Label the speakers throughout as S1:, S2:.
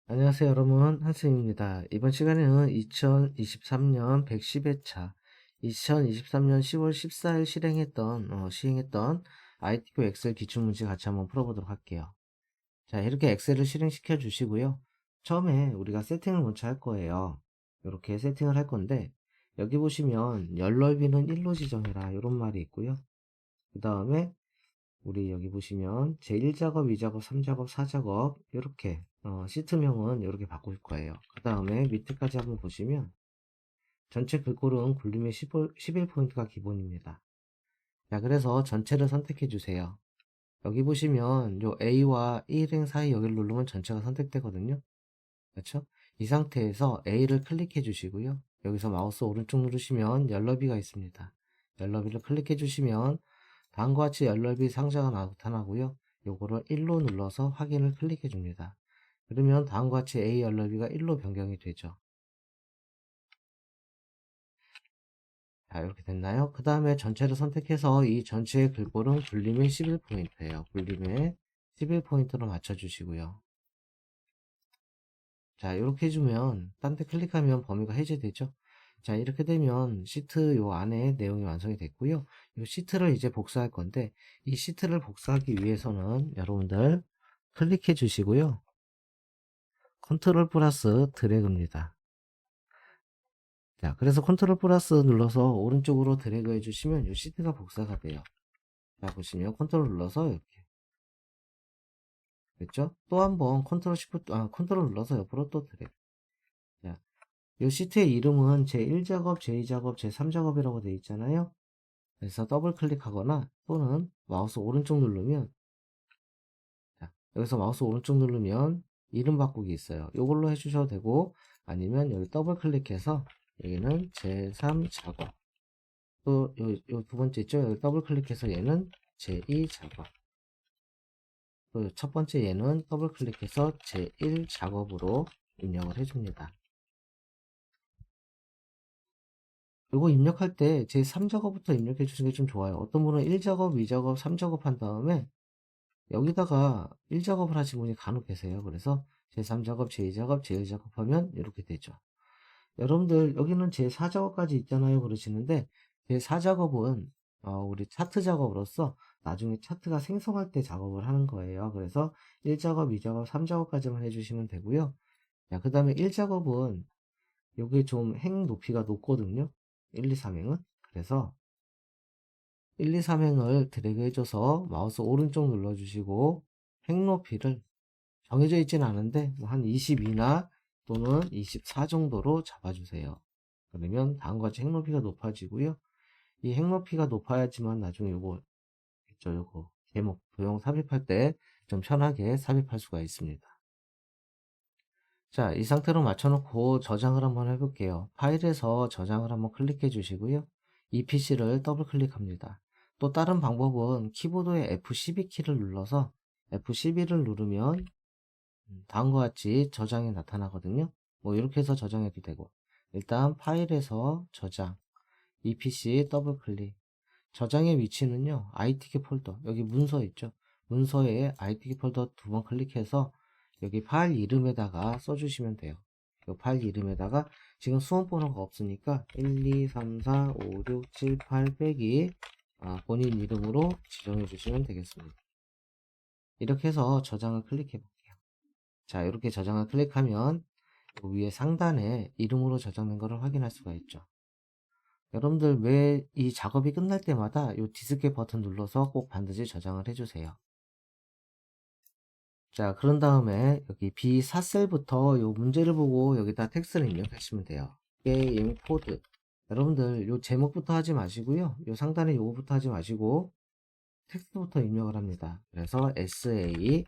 S1: 안녕하세요 여러분, 한승입니다. 이번 시간에는 2023년 110회차 2023년 10월 14일 시행했던 ITQ 엑셀 기출문제 같이 한번 풀어보도록 할게요. 자, 이렇게 엑셀을 실행시켜 주시고요. 처음에 우리가 세팅을 먼저 할 거예요. 이렇게 세팅을 할 건데, 여기 보시면 열 넓이는 1로 지정해라 이런 말이 있고요. 그 다음에 우리 여기 보시면 제1작업, 2작업, 3작업, 4작업 이렇게 시트명은 이렇게 바꿀 거예요. 그 다음에 밑에까지 한번 보시면 전체 글꼴은 굴림의 11포인트가 기본입니다. 자, 그래서 전체를 선택해 주세요. 여기 보시면 요 A와 1행 사이 여기를 누르면 전체가 선택되거든요. 그렇죠? 이 상태에서 A를 클릭해 주시고요. 여기서 마우스 오른쪽 누르시면 열너비가 있습니다. 열너비를 클릭해 주시면 다음과 같이 열너비 상자가 나타나고요. 요거를 1로 눌러서 확인을 클릭해 줍니다. 그러면 다음과 같이 A 열너비가 1로 변경이 되죠. 자, 이렇게 됐나요? 그 다음에 전체를 선택해서 이 전체의 글꼴은 굴림의 11포인트예요. 굴림의 11포인트로 맞춰주시고요. 자, 이렇게 해주면 딴 데 클릭하면 범위가 해제되죠. 자, 이렇게 되면 시트 요 안에 내용이 완성이 됐고요. 이 시트를 이제 복사할 건데 이 시트를 복사하기 위해서는 여러분들 클릭해 주시고요. 컨트롤 플러스 드래그입니다. 자, 그래서 컨트롤 플러스 눌러서 오른쪽으로 드래그 해주시면 이 시트가 복사가 돼요. 자, 보시면 컨트롤 눌러서 이렇게 됐죠? 또 한번 컨트롤 눌러서 옆으로 또 드래그. 자, 이 시트의 이름은 제1작업, 제2작업, 제3작업이라고 되어 있잖아요. 그래서 더블 클릭하거나 또는 마우스 오른쪽 누르면, 자, 여기서 마우스 오른쪽 누르면 이름 바꾸기 있어요. 이걸로 해주셔도 되고, 아니면 여기 더블 클릭해서 여기는 제3작업. 또 요 두 번째 있죠? 여기 더블 클릭해서 얘는 제2작업. 또 첫 번째 얘는 더블 클릭해서 제1작업으로 입력을 해줍니다. 이거 입력할 때 제3작업부터 입력해 주시는 게 좀 좋아요. 어떤 분은 1작업, 2작업, 3작업 한 다음에 여기다가 1작업을 하신 분이 간혹 계세요. 그래서 제3작업, 제2작업, 제1작업 하면 이렇게 되죠. 여러분들 여기는 제4작업까지 있잖아요. 그러시는데 제4작업은 우리 차트 작업으로서 나중에 차트가 생성할 때 작업을 하는 거예요. 그래서 1작업, 2작업, 3작업까지만 해주시면 되고요. 그 다음에 1작업은 여기 좀 행 높이가 높거든요. 1, 2, 3행은. 그래서 1, 2, 3행을 드래그 해줘서 마우스 오른쪽 눌러주시고 행 높이를 정해져 있지는 않은데 뭐한 22나 또는 24 정도로 잡아주세요. 그러면 다음과 같이 행 높이가 높아지고요. 이 행 높이가 높아야지만 나중에 요거 있죠. 요거 제목 도형 삽입할 때 좀 편하게 삽입할 수가 있습니다. 자, 이 상태로 맞춰놓고 저장을 한번 해볼게요. 파일에서 저장을 한번 클릭해 주시고요. 이 PC를 더블 클릭합니다. 또 다른 방법은 키보드의 F12 키를 눌러서 F12를 누르면 다음과 같이 저장이 나타나거든요. 뭐 이렇게 해서 저장해도 되고, 일단 파일에서 저장, EPC 더블 클릭. 저장의 위치는요, ITK 폴더, 여기 문서 있죠. 문서에 ITK 폴더 두 번 클릭해서 여기 파일 이름에다가 써주시면 돼요. 이 파일 이름에다가 지금 수험 번호가 없으니까 1, 2, 3, 4, 5, 6, 7, 8 빼기 본인 이름으로 지정해 주시면 되겠습니다. 이렇게 해서 저장을 클릭해 볼게요. 자, 이렇게 저장을 클릭하면 위에 상단에 이름으로 저장된 것을 확인할 수가 있죠. 여러분들 왜 이 작업이 끝날 때마다 이 디스켓 버튼 눌러서 꼭 반드시 저장을 해주세요. 자, 그런 다음에 여기 B4셀부터 이 문제를 보고 여기다 텍스트를 입력하시면 돼요. 게임 코드. 여러분들 이 제목부터 하지 마시고요. 이 상단에 요거부터 하지 마시고 텍스트부터 입력을 합니다. 그래서 SA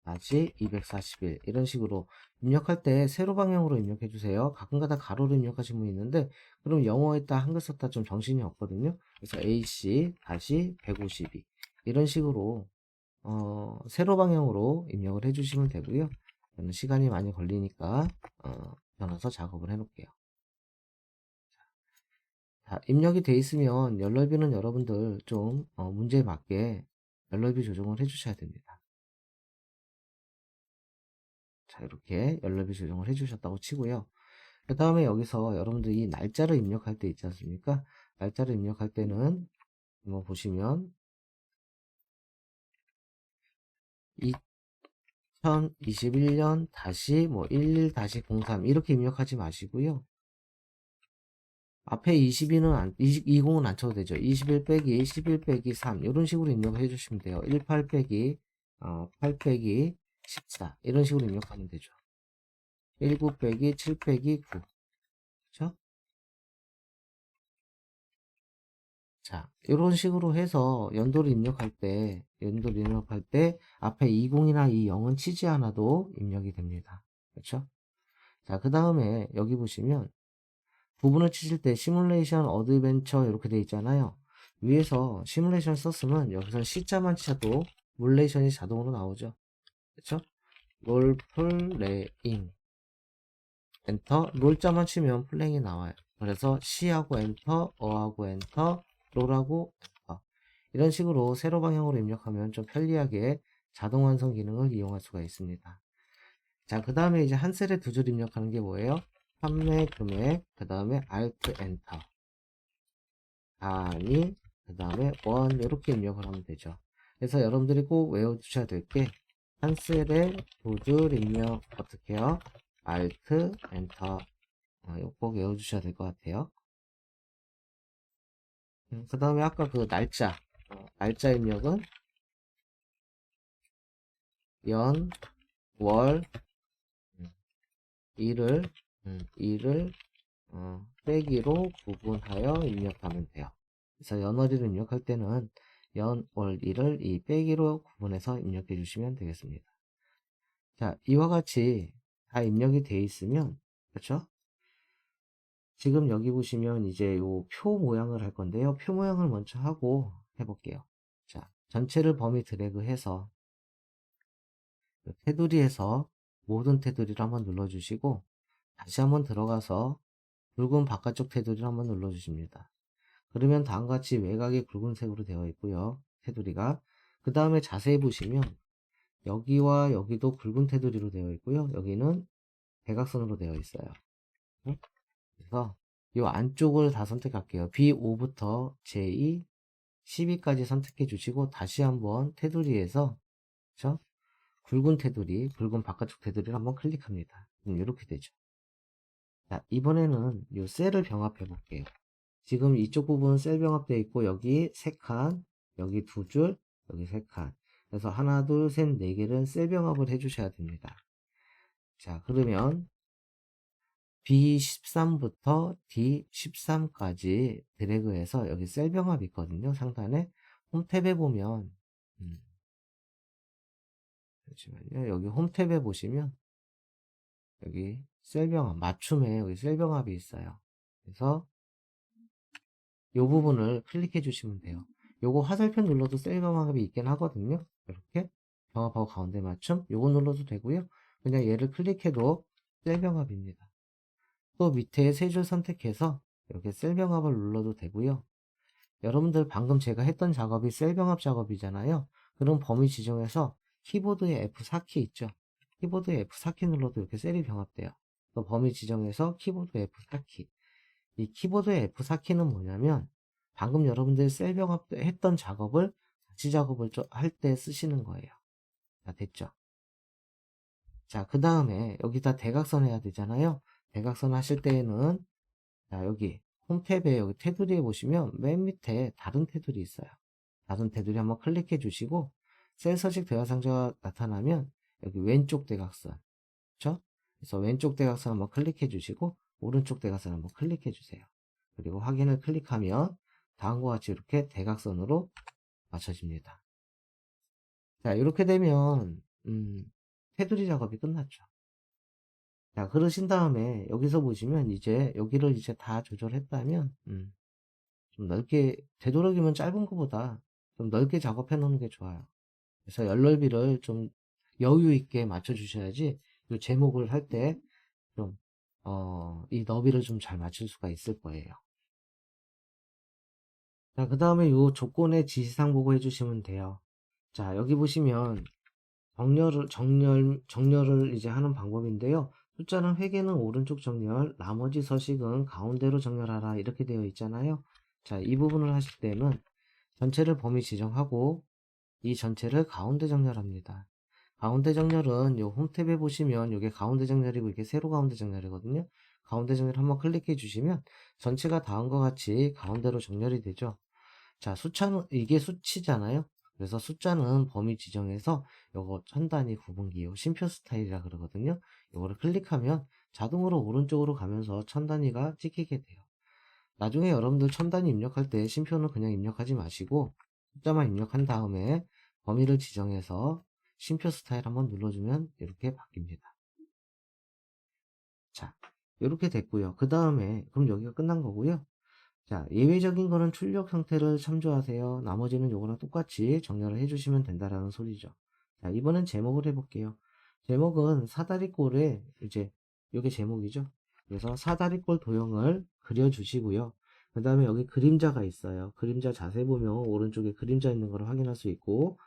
S1: 다시 241 이런 식으로 입력할 때 세로 방향으로 입력해 주세요. 가끔가다 가로로 입력하시는 분이 있는데 그럼 영어 했다 한글 썼다 좀 정신이 없거든요. 그래서 AC 다시 152 이런 식으로 세로 방향으로 입력을 해 주시면 되고요. 저는 시간이 많이 걸리니까 변화서 작업을 해 놓을게요. 자, 입력이 돼 있으면 열넓이는 여러분들 좀 문제에 맞게 열넓이 조정을 해 주셔야 됩니다. 자, 이렇게 열렬비 조정을 해주셨다고 치고요. 그 다음에 여기서 여러분들이 날짜를 입력할 때 있지 않습니까? 날짜를 입력할 때는 뭐 보시면 2021년 다시 뭐 11-03 이렇게 입력하지 마시고요. 앞에 22는 20은 안 쳐도 되죠. 21 빼기 11 빼기 3 이런 식으로 입력을 해주시면 돼요. 18 빼기 8 빼기 14 이런 식으로 입력하면 되죠. 19 빼기 7 빼기 9 그렇죠? 자, 이런 식으로 해서 연도를 입력할 때 앞에 20이나 이 0은 치지 않아도 입력이 됩니다. 그렇죠? 자, 그 다음에 여기 보시면 부분을 치실 때 시뮬레이션 어드벤처 이렇게 돼 있잖아요. 위에서 시뮬레이션 썼으면 여기서 C자만 치셔도 물레이션이 자동으로 나오죠. 그렇죠? 롤플레잉 엔터 롤자만 치면 플레잉이 나와요. 그래서 C하고 엔터, 어하고 엔터, 롤하고 엔터 이런 식으로 세로 방향으로 입력하면 좀 편리하게 자동 완성 기능을 이용할 수가 있습니다. 자, 그 다음에 이제 한 셀에 두 줄 입력하는 게 뭐예요? 판매 금액, 그 다음에 Alt 엔터 단위, 그 다음에 원 이렇게 입력을 하면 되죠. 그래서 여러분들이 꼭 외워두셔야 될 게 한 셀에 두 줄 입력 어떻게 해요? Alt 엔터 이거 꼭 외워주셔야 될 것 같아요. 그 다음에 아까 그 날짜 입력은 연, 월, 일을, 일을 빼기로 구분하여 입력하면 돼요. 그래서 연월일을 입력할 때는 연, 월, 일을 이 빼기로 구분해서 입력해 주시면 되겠습니다. 자, 이와 같이 다 입력이 돼 있으면, 그렇죠? 지금 여기 보시면 이제 요 표 모양을 할 건데요. 표 모양을 먼저 하고 해볼게요. 자, 전체를 범위 드래그해서 테두리에서 모든 테두리를 한번 눌러주시고 다시 한번 들어가서 굵은 바깥쪽 테두리를 한번 눌러주십니다. 그러면 다음과 같이 외곽이 굵은색으로 되어 있고요. 테두리가 그 다음에 자세히 보시면 여기와 여기도 굵은 테두리로 되어 있고요. 여기는 대각선으로 되어 있어요. 그래서 이 안쪽을 다 선택할게요. B5부터 J2, 12까지 선택해 주시고 다시 한번 테두리에서 그렇죠? 굵은 테두리, 굵은 바깥쪽 테두리를 한번 클릭합니다. 이렇게 되죠. 자, 이번에는 이 셀을 병합해 볼게요. 지금 이쪽 부분 셀 병합되어 있고 여기 3칸, 여기 2줄, 여기 3칸. 그래서 하나, 둘, 셋, 4개를 셀 병합을 해 주셔야 됩니다. 자, 그러면 B13부터 D13까지 드래그해서 여기 셀 병합이 있거든요. 상단에 홈 탭에 보면 잠시만요. 여기 홈 탭에 보시면 여기 셀 병합 맞춤에 여기 셀 병합이 있어요. 그래서 이 부분을 클릭해 주시면 돼요. 요거 화살표 눌러도 셀 병합이 있긴 하거든요. 이렇게 병합하고 가운데 맞춤 요거 눌러도 되고요. 그냥 얘를 클릭해도 셀 병합입니다. 또 밑에 세 줄 선택해서 이렇게 셀 병합을 눌러도 되고요. 여러분들 방금 제가 했던 작업이 셀 병합 작업이잖아요. 그럼 범위 지정해서 키보드에 F4키 있죠. 키보드에 F4키 눌러도 이렇게 셀이 병합돼요. 또 범위 지정해서 키보드 F4키. 이 키보드의 F4키는 뭐냐면 방금 여러분들 셀 병합 했던 작업을 같이 작업을 할 때 쓰시는 거예요. 자, 됐죠? 자, 그 다음에 여기다 대각선 해야 되잖아요. 대각선 하실 때에는 자, 여기 홈 탭에 여기 테두리에 보시면 맨 밑에 다른 테두리 있어요. 다른 테두리 한번 클릭해 주시고 셀 서식 대화상자가 나타나면 여기 왼쪽 대각선 그렇죠? 그래서 왼쪽 대각선 한번 클릭해 주시고 오른쪽 대각선 한번 클릭해 주세요. 그리고 확인을 클릭하면 다음과 같이 이렇게 대각선으로 맞춰집니다. 자, 이렇게 되면 테두리 작업이 끝났죠. 자, 그러신 다음에 여기서 보시면 이제 여기를 이제 다 조절했다면 좀 넓게 되도록이면 짧은 것보다 좀 넓게 작업해 놓는 게 좋아요. 그래서 열넓이를 좀 여유 있게 맞춰 주셔야지 이 제목을 할 때 좀 이 너비를 좀 잘 맞출 수가 있을 거예요. 자, 그 다음에 이 조건의 지시사항 보고 해주시면 돼요. 자, 여기 보시면 정렬을 이제 하는 방법인데요. 숫자는 회계는 오른쪽 정렬, 나머지 서식은 가운데로 정렬하라 이렇게 되어 있잖아요. 자, 이 부분을 하실 때는 전체를 범위 지정하고 이 전체를 가운데 정렬합니다. 가운데 정렬은 요 홈탭에 보시면 이게 가운데 정렬이고 이게 세로 가운데 정렬이거든요. 가운데 정렬 한번 클릭해 주시면 전체가 다음과 같이 가운데로 정렬이 되죠. 자, 숫자는 이게 수치잖아요. 그래서 숫자는 범위 지정해서 요거 천 단위 구분기 요 심표 스타일이라 그러거든요. 요거를 클릭하면 자동으로 오른쪽으로 가면서 천 단위가 찍히게 돼요. 나중에 여러분들 천 단위 입력할 때 심표는 그냥 입력하지 마시고 숫자만 입력한 다음에 범위를 지정해서 심표 스타일 한번 눌러주면 이렇게 바뀝니다. 자, 이렇게 됐고요. 그 다음에 그럼 여기가 끝난 거고요. 자, 예외적인 거는 출력 형태를 참조하세요. 나머지는 요거랑 똑같이 정렬을 해주시면 된다라는 소리죠. 자, 이번엔 제목을 해볼게요. 제목은 사다리꼴에 이제 요게 제목이죠. 그래서 사다리꼴 도형을 그려주시고요. 그 다음에 여기 그림자가 있어요. 그림자 자세히 보면 오른쪽에 그림자 있는 걸 확인할 수 있고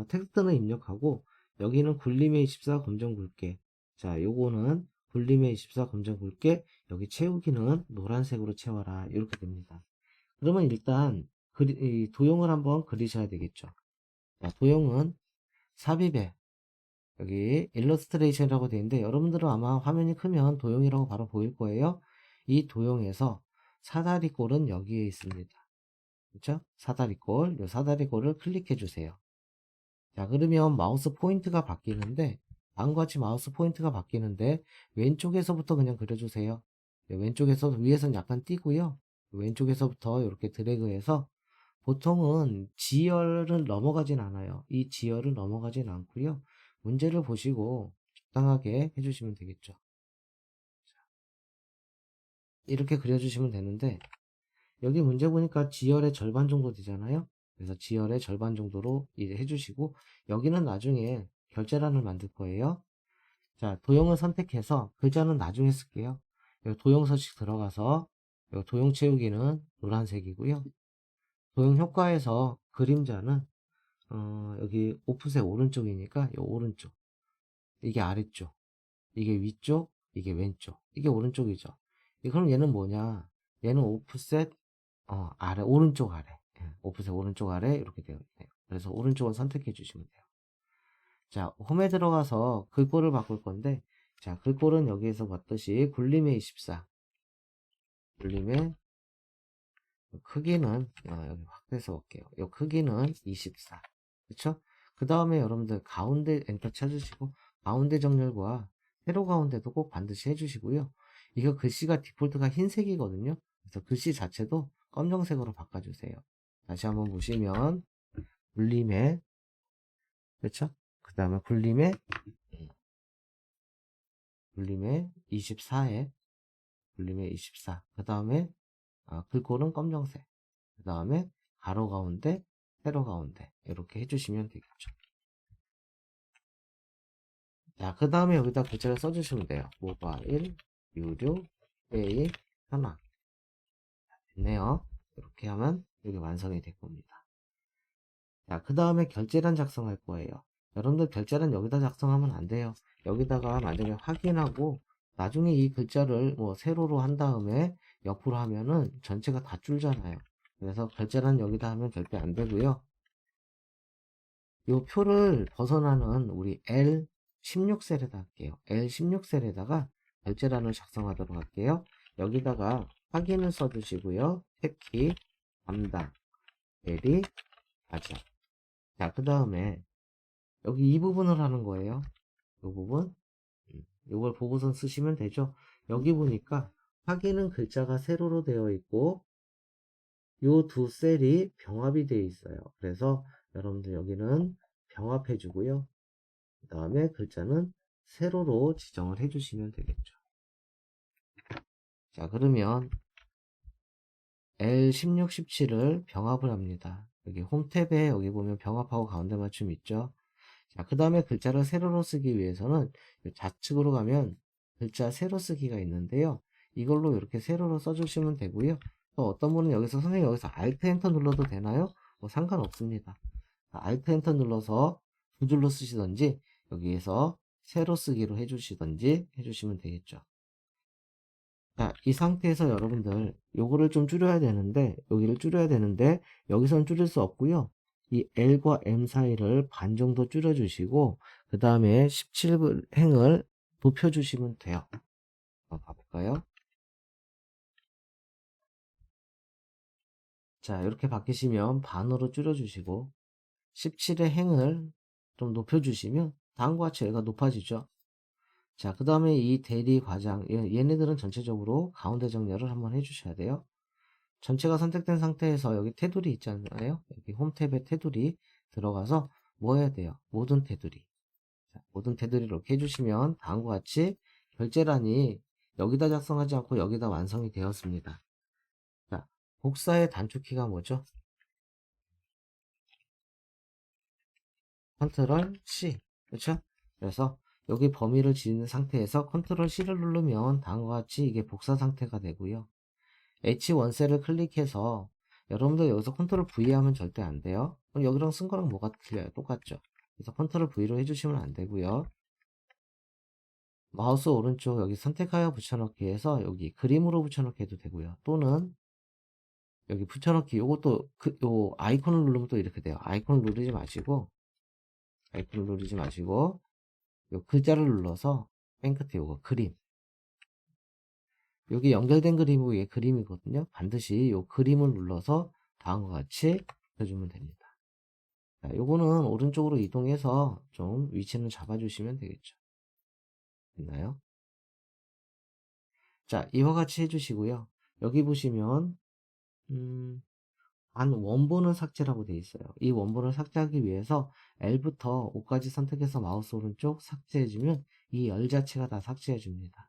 S1: 텍스트는 입력하고 여기는 굴림의 24 검정 굵게. 자, 요거는 굴림의 24 검정 굵게. 여기 채우기는 노란색으로 채워라 이렇게 됩니다. 그러면 일단 이 도형을 한번 그리셔야 되겠죠. 자, 도형은 삽입에 여기 일러스트레이션이라고 되어 있는데 여러분들은 아마 화면이 크면 도형이라고 바로 보일 거예요. 이 도형에서 사다리꼴은 여기에 있습니다. 그렇죠? 사다리꼴, 이 사다리꼴을 클릭해 주세요. 자, 그러면 마우스 포인트가 바뀌는데 다음과 같이 마우스 포인트가 바뀌는데 왼쪽에서부터 그냥 그려주세요. 왼쪽에서 위에서는 약간 띄고요. 왼쪽에서부터 이렇게 드래그해서 보통은 지열을 넘어가진 않아요. 이 지열을 넘어가진 않고요. 문제를 보시고 적당하게 해주시면 되겠죠. 이렇게 그려주시면 되는데 여기 문제 보니까 지열의 절반 정도 되잖아요. 그래서 지열의 절반 정도로 해주시고 여기는 나중에 결제란을 만들 거예요. 자, 도형을 선택해서 글자는 나중에 쓸게요. 여기 도형 서식 들어가서 여기 도형 채우기는 노란색이고요. 도형 효과에서 그림자는 여기 오프셋 오른쪽이니까 이 오른쪽, 이게 아래쪽, 이게 위쪽, 이게 왼쪽, 이게 오른쪽이죠. 그럼 얘는 뭐냐? 얘는 오프셋 아래, 오른쪽 아래. 예, 오프셋 오른쪽 아래 이렇게 되어 있네요. 그래서 오른쪽을 선택해 주시면 돼요. 자, 홈에 들어가서 글꼴을 바꿀 건데, 자, 글꼴은 여기에서 봤듯이 굴림의 24. 굴림의 크기는 여기 확대해서 볼게요. 이 크기는 24. 그쵸? 그 다음에 여러분들 가운데 엔터 찾으시고 가운데 정렬과 세로 가운데도 꼭 반드시 해주시고요. 이거 글씨가 디폴트가 흰색이거든요. 그래서 글씨 자체도 검정색으로 바꿔주세요. 다시 한번 보시면 굴림의 그렇죠? 그 다음에 굴림의 24에 굴림의 24. 그 다음에 글꼴은 검정색. 그 다음에 가로 가운데, 세로 가운데 이렇게 해주시면 되겠죠. 자, 그 다음에 여기다 글자를 써주시면 돼요. 모바일, 유료, 페이, 하나. 됐네요. 이렇게 하면 여기 완성이 될 겁니다. 자, 그 다음에 결제란 작성할 거예요. 여러분들 결제란 여기다 작성하면 안 돼요. 여기다가 만약에 확인하고 나중에 이 글자를 뭐 세로로 한 다음에 옆으로 하면은 전체가 다 줄잖아요. 그래서 결제란 여기다 하면 절대 안 되고요. 이 표를 벗어나는 우리 L16셀에다 할게요. L16셀에다가 결제란을 작성하도록 할게요. 여기다가 확인을 써주시고요. 탭키, 담당, 대리, 가자. 자, 그 다음에 여기 이 부분을 하는 거예요. 이 부분. 이걸 보고선 쓰시면 되죠. 여기 보니까 확인은 글자가 세로로 되어 있고 요 두 셀이 병합이 되어 있어요. 그래서 여러분들 여기는 병합해 주고요. 그 다음에 글자는 세로로 지정을 해 주시면 되겠죠. 자, 그러면 L16, 17을 병합을 합니다. 여기 홈 탭에 여기 보면 병합하고 가운데 맞춤 있죠. 자, 그 다음에 글자를 세로로 쓰기 위해서는 좌측으로 가면 글자 세로 쓰기가 있는데요. 이걸로 이렇게 세로로 써주시면 되고요. 또 어떤 분은 여기서 선생님 여기서 Alt 엔터 눌러도 되나요? 뭐 상관없습니다. Alt 엔터 눌러서 두 줄로 쓰시던지 여기에서 세로 쓰기로 해주시던지 해주시면 되겠죠. 자, 이 상태에서 여러분들 요거를 좀 줄여야 되는데 여기를 줄여야 되는데 여기선 줄일 수 없고요. 이 L과 M 사이를 반 정도 줄여주시고 그 다음에 17행을 높여주시면 돼요. 한번 봐볼까요? 자, 이렇게 바뀌시면 반으로 줄여주시고 17의 행을 좀 높여주시면 다음과 같이 얘가 높아지죠. 자, 그 다음에 이 대리 과장 얘네들은 전체적으로 가운데 정렬을 한번 해주셔야 돼요. 전체가 선택된 상태에서 여기 테두리 있잖아요. 여기 홈 탭에 테두리 들어가서 뭐 해야 돼요? 모든 테두리. 자, 모든 테두리 이렇게 해주시면 다음과 같이 결제란이 여기다 작성하지 않고 여기다 완성이 되었습니다. 자, 복사의 단축키가 뭐죠? 컨트롤 C. 그렇죠? 그래서 여기 범위를 지는 상태에서 컨트롤 C를 누르면 다음과 같이 이게 복사 상태가 되고요. H1셀을 클릭해서 여러분들 여기서 컨트롤 V 하면 절대 안 돼요. 그럼 여기랑 쓴 거랑 뭐가 틀려요? 똑같죠? 그래서 컨트롤 V로 해주시면 안 되고요. 마우스 오른쪽 여기 선택하여 붙여넣기 해서 여기 그림으로 붙여넣기 해도 되고요. 또는 여기 붙여넣기 요것도 요 아이콘을 누르면 또 이렇게 돼요. 아이콘을 누르지 마시고 요 글자를 눌러서 맨 끝에 요거 그림 여기 연결된 그림이 위에 그림이거든요. 반드시 요 그림을 눌러서 다음과 같이 해주면 됩니다. 자, 요거는 오른쪽으로 이동해서 좀 위치는 잡아주시면 되겠죠. 됐나요? 자, 이와 같이 해주시고요. 여기 보시면 안 원본은 삭제라고 되어 있어요. 이 원본을 삭제하기 위해서 L부터 O까지 선택해서 마우스 오른쪽 삭제해주면 이 열 자체가 다 삭제해줍니다.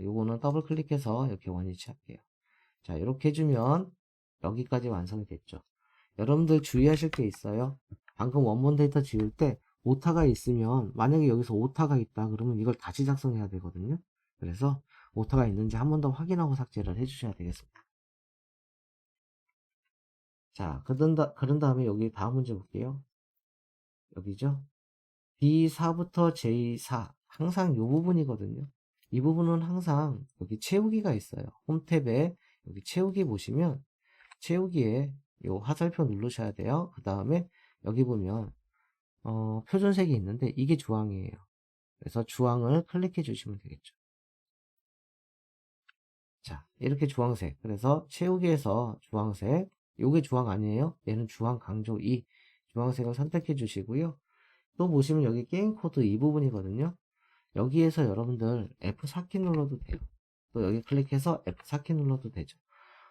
S1: 요거는 더블 클릭해서 이렇게 원위치 할게요. 자, 이렇게 해주면 여기까지 완성이 됐죠. 여러분들 주의하실 게 있어요. 방금 원본 데이터 지울 때 오타가 있으면 만약에 여기서 오타가 있다 그러면 이걸 다시 작성해야 되거든요. 그래서 오타가 있는지 한 번 더 확인하고 삭제를 해주셔야 되겠습니다. 자, 그런 다음에 여기 다음 문제 볼게요. 여기죠. B4부터 J4 항상 이 부분이거든요. 이 부분은 항상 여기 채우기가 있어요. 홈 탭에 여기 채우기 보시면 채우기에 요 화살표 누르셔야 돼요. 그 다음에 여기 보면 표준색이 있는데 이게 주황이에요. 그래서 주황을 클릭해 주시면 되겠죠. 자, 이렇게 주황색. 그래서 채우기에서 주황색. 요게 주황 아니에요? 얘는 주황 강조 2. 주황색을 선택해 주시고요. 또 보시면 여기 게임 코드 이 부분이거든요. 여기에서 여러분들 F4키 눌러도 돼요. 또 여기 클릭해서 F4키 눌러도 되죠.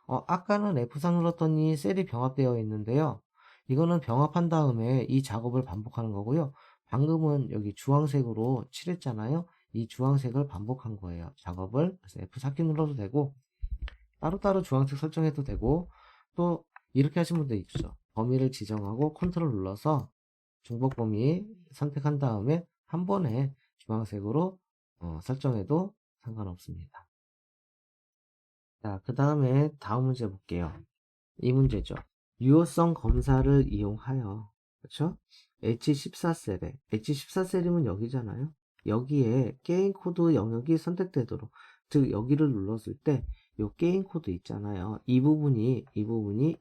S1: 아까는 F4 눌렀더니 셀이 병합되어 있는데요. 이거는 병합한 다음에 이 작업을 반복하는 거고요. 방금은 여기 주황색으로 칠했잖아요. 이 주황색을 반복한 거예요. 작업을. 그래서 F4키 눌러도 되고, 따로따로 주황색 설정해도 되고, 또 이렇게 하신 분도 있죠. 범위를 지정하고 컨트롤 눌러서 중복 범위 선택한 다음에 한 번에 주황색으로 설정해도 상관없습니다. 자, 그 다음에 다음 문제 볼게요. 이 문제죠. 유효성 검사를 이용하여, 그렇죠? H14셀에, H14셀이면 여기잖아요. 여기에 게임 코드 영역이 선택되도록, 즉 여기를 눌렀을 때 이 게임 코드 있잖아요. 이 부분이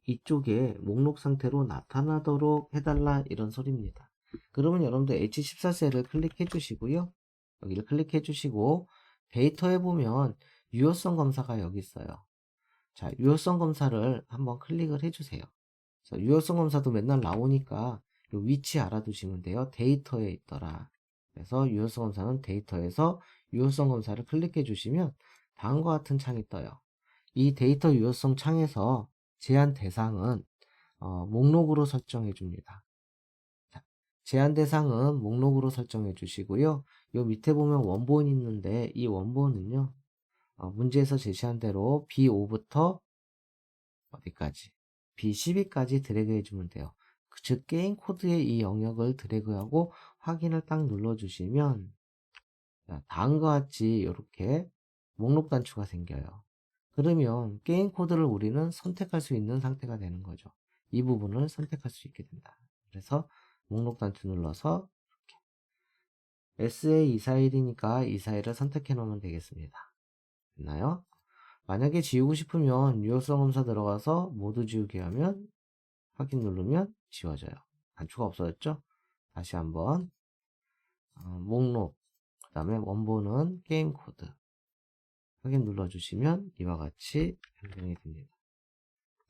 S1: 이쪽에 목록 상태로 나타나도록 해달라 이런 소리입니다. 그러면 여러분들 H14셀을 클릭해 주시고요. 여기를 클릭해 주시고 데이터에 보면 유효성 검사가 여기 있어요. 자, 유효성 검사를 한번 클릭을 해주세요. 자, 유효성 검사도 맨날 나오니까 요 위치 알아두시면 돼요. 데이터에 있더라. 그래서 유효성 검사는 데이터에서 유효성 검사를 클릭해 주시면 다음과 같은 창이 떠요. 이 데이터 유효성 창에서 제한 대상은 목록으로 설정해 줍니다. 자, 제한 대상은 목록으로 설정해 주시고요. 요 밑에 보면 원본이 있는데 이 원본은요. 문제에서 제시한 대로 B5부터 어디까지? B12까지 드래그 해주면 돼요. 즉 게임 코드의 이 영역을 드래그하고 확인을 딱 눌러주시면 다음과 같이 이렇게 목록 단추가 생겨요. 그러면 게임 코드를 우리는 선택할 수 있는 상태가 되는 거죠. 이 부분을 선택할 수 있게 된다. 그래서 목록 단추 눌러서 SA241이니까 241을 선택해 놓으면 되겠습니다. 됐나요? 만약에 지우고 싶으면 유효성 검사 들어가서 모두 지우기 하면 확인 누르면 지워져요. 단추가 없어졌죠? 다시 한번 목록 그 다음에 원본은 게임 코드 확인 눌러주시면 이와 같이 변경이 됩니다.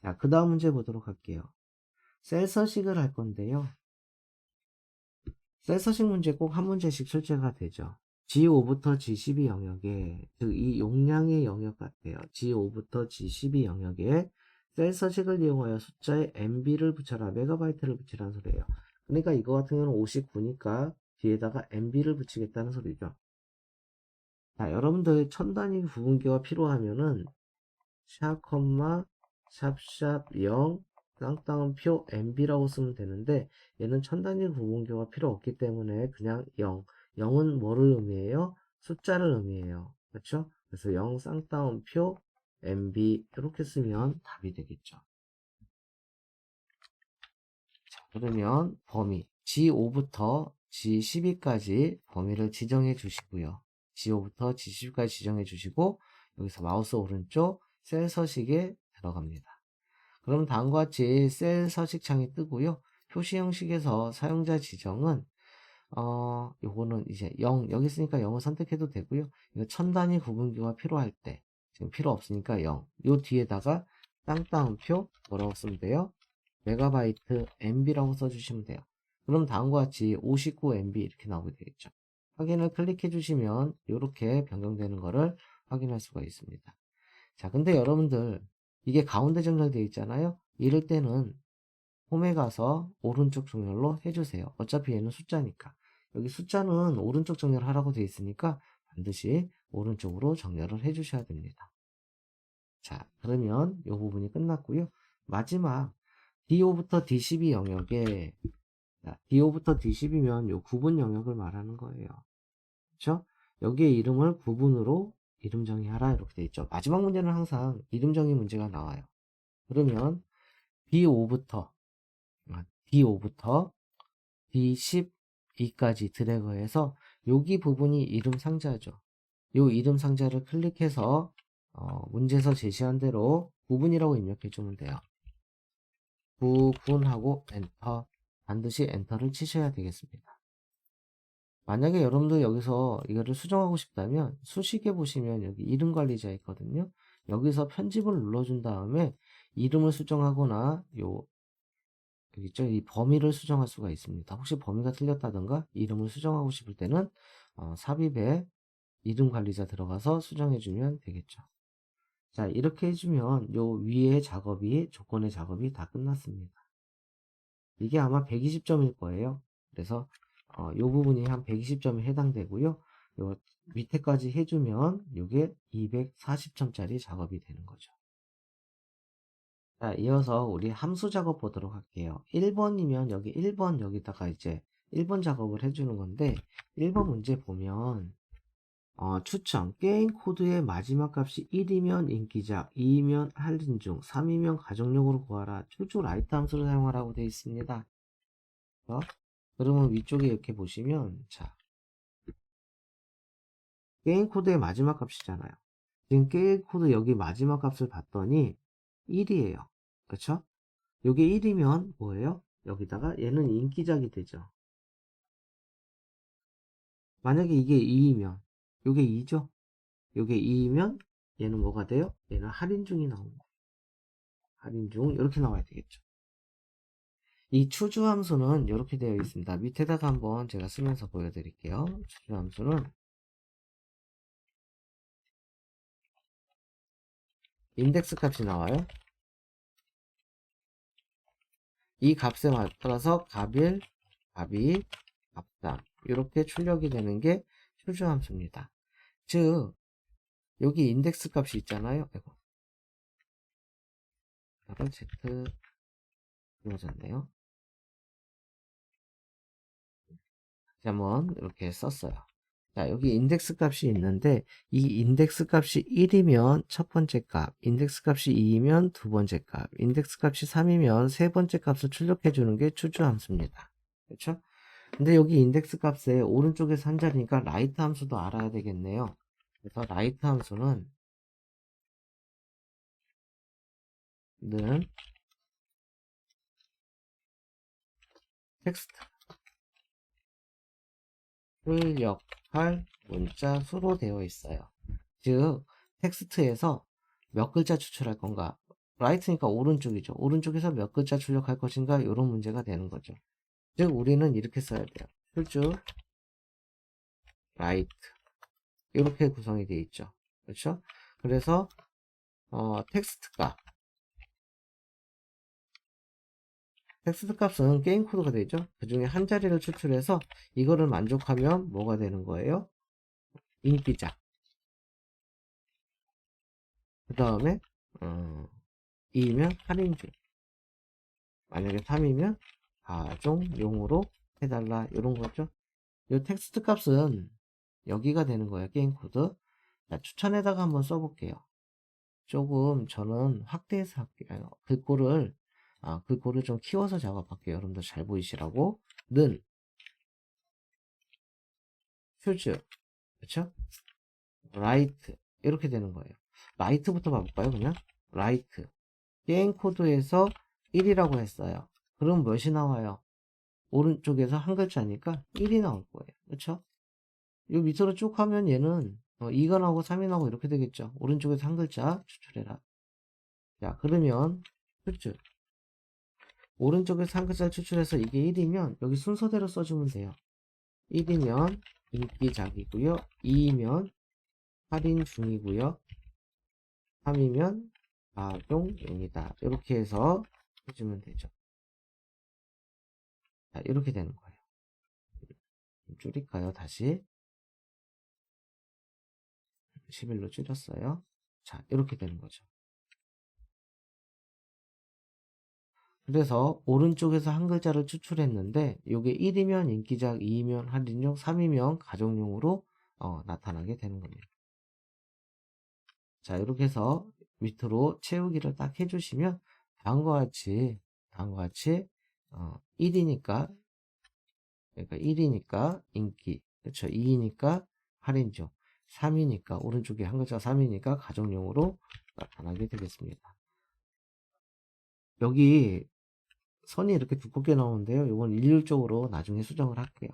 S1: 자, 그 다음 문제 보도록 할게요. 셀 서식을 할 건데요. 셀 서식 문제 꼭 한 문제씩 출제가 되죠. G5부터 G12 영역에, 즉 이 용량의 영역 같아요. G5부터 G12 영역에 셀 서식을 이용하여 숫자에 MB를 붙여라, 메가바이트를 붙이라는 소리예요. 그러니까 이거 같은 경우는 59니까 뒤에다가 MB를 붙이겠다는 소리죠. 자, 여러분들 천 단위 구분기가 필요하면은 샵, 샵 0, 쌍따옴표 MB라고 쓰면 되는데 얘는 천 단위 구분기가 필요 없기 때문에 그냥 0. 0은 뭐를 의미해요? 숫자를 의미해요. 그렇죠? 그래서 0 쌍따옴표 MB 이렇게 쓰면 답이 되겠죠. 자, 그러면 범위 G5부터 G12까지 범위를 지정해 주시고요. G5부터 G12까지 지정해 주시고 여기서 마우스 오른쪽 셀 서식에 들어갑니다. 그럼 다음과 같이 셀 서식창이 뜨고요. 표시 형식에서 사용자 지정은 요거는 이제 0 여기 있으니까 0을 선택해도 되고요. 이거 천 단위 구분기가 필요할 때 지금 필요 없으니까 0. 요 뒤에다가 땅땅표 뭐라고 쓰면 돼요? 메가바이트 MB라고 써주시면 돼요. 그럼 다음과 같이 59 MB 이렇게 나오게 되겠죠. 확인을 클릭해 주시면 이렇게 변경되는 거를 확인할 수가 있습니다. 자, 근데 여러분들 이게 가운데 정렬되어 있잖아요. 이럴 때는 홈에 가서 오른쪽 정렬로 해주세요. 어차피 얘는 숫자니까. 여기 숫자는 오른쪽 정렬하라고 되어 있으니까 반드시 오른쪽으로 정렬을 해주셔야 됩니다. 자, 그러면 이 부분이 끝났고요. 마지막 D5부터 D12 영역에 D5부터 D10이면 요 구분 영역을 말하는 거예요. 그렇죠? 여기에 이름을 구분으로 이름 정의하라 이렇게 되어 있죠. 마지막 문제는 항상 이름 정의 문제가 나와요. 그러면 D5부터 D12까지 드래그해서 여기 부분이 이름 상자죠. 요 이름 상자를 클릭해서 문제에서 제시한 대로 구분이라고 입력해 주면 돼요. 구분하고 엔터, 반드시 엔터를 치셔야 되겠습니다. 만약에 여러분들 여기서 이거를 수정하고 싶다면 수식에 보시면 여기 이름 관리자 있거든요. 여기서 편집을 눌러준 다음에 이름을 수정하거나 여기 있죠? 이 범위를 수정할 수가 있습니다. 혹시 범위가 틀렸다던가 이름을 수정하고 싶을 때는 삽입에 이름 관리자 들어가서 수정해주면 되겠죠. 자, 이렇게 해주면 요 위에 작업이 조건의 작업이 다 끝났습니다. 이게 아마 120점일 거예요. 그래서 요 부분이 한 120점에 해당되고요. 요 밑에까지 해주면 이게 240점짜리 작업이 되는 거죠. 자, 이어서 우리 함수 작업 보도록 할게요. 1번이면 여기 1번 여기다가 이제 1번 작업을 해주는 건데 1번 문제 보면 추천 게임 코드의 마지막 값이 1이면 인기작, 2이면 할인 중, 3이면 가정용으로 구하라. 추주 라이트 함수를 사용하라고 되어 있습니다. 그러면 위쪽에 이렇게 보시면 자 게임 코드의 마지막 값이잖아요. 지금 게임 코드 여기 마지막 값을 봤더니 1이에요. 그렇죠? 요게 1이면 뭐예요? 여기다가 얘는 인기작이 되죠. 만약에 이게 2이면 요게 2죠? 요게 2이면 얘는 뭐가 돼요? 얘는 할인 중이 나오는 거예요. 할인 중 이렇게 나와야 되겠죠. 이 추주 함수는 이렇게 되어 있습니다. 밑에다가 한번 제가 쓰면서 보여드릴게요. 추주 함수는 인덱스 값이 나와요. 이 값에 따라서 갑일, 갑이, 갑단 이렇게 출력이 되는 게 추주 함수입니다. 즉 여기 인덱스 값이 있잖아요. 이거 Z 눌러졌네요. 한번 이렇게 썼어요. 자, 여기 인덱스 값이 있는데 이 인덱스 값이 1이면 첫 번째 값, 인덱스 값이 2이면 두 번째 값, 인덱스 값이 3이면 세 번째 값을 출력해 주는 게 추주 함수입니다. 그렇죠? 근데 여기 인덱스 값에 오른쪽에서 한 자리니까 라이트 함수도 알아야 되겠네요. 그래서 라이트 함수는 는 텍스트 출력할 문자 수로 되어 있어요. 즉 텍스트에서 몇 글자 추출할 건가? 라이트니까 오른쪽이죠. 오른쪽에서 몇 글자 출력할 것인가? 이런 문제가 되는 거죠. 즉 우리는 이렇게 써야 돼요. 출주 라이트 이렇게 구성이 되어 있죠. 그렇죠? 그래서 텍스트 값은 게임 코드가 되죠. 그 중에 한 자리를 추출해서 이거를 만족하면 뭐가 되는 거예요? 인기자. 그 다음에 2면 할인율, 만약에 3이면 가정용으로 해달라 이런 거죠. 이 텍스트 값은 여기가 되는 거예요. 게임 코드. 자, 추천에다가 한번 써볼게요. 조금 저는 확대해서 할게요. 글꼴을 좀 키워서 작업할게요. 여러분들 잘 보이시라고. 는 퓨즈, 그렇죠? 라이트 이렇게 되는 거예요. 라이트부터 봐볼까요? 그냥 라이트 게임 코드에서 1이라고 했어요. 그럼 몇이 나와요? 오른쪽에서 한 글자니까 1이 나올 거예요. 그렇죠? 이 밑으로 쭉 하면 얘는 2가 나오고 3이 나오고 이렇게 되겠죠. 오른쪽에서 한 글자 추출해라. 자, 그러면 추출. 오른쪽에서 한 글자를 추출해서 이게 1이면 여기 순서대로 써주면 돼요. 1이면 인기작이고요. 2이면 할인 중이고요. 3이면 가동용이다. 이렇게 해서 해주면 되죠. 자, 이렇게 되는 거예요. 좀 줄일까요? 다시 11로 줄였어요. 자, 이렇게 되는 거죠. 그래서 오른쪽에서 한 글자를 추출했는데 이게 1이면 인기작, 2이면 할인용, 3이면 가정용으로 나타나게 되는 겁니다. 자, 이렇게 해서 밑으로 채우기를 딱 해주시면 다음과 같이 1이니까 그러니까 1이니까 인기, 그렇죠? 2이니까 할인종, 3이니까 오른쪽에 한 글자 3이니까 가정용으로 나타나게 되겠습니다. 여기 선이 이렇게 두껍게 나오는데요. 이건 일률적으로 나중에 수정을 할게요.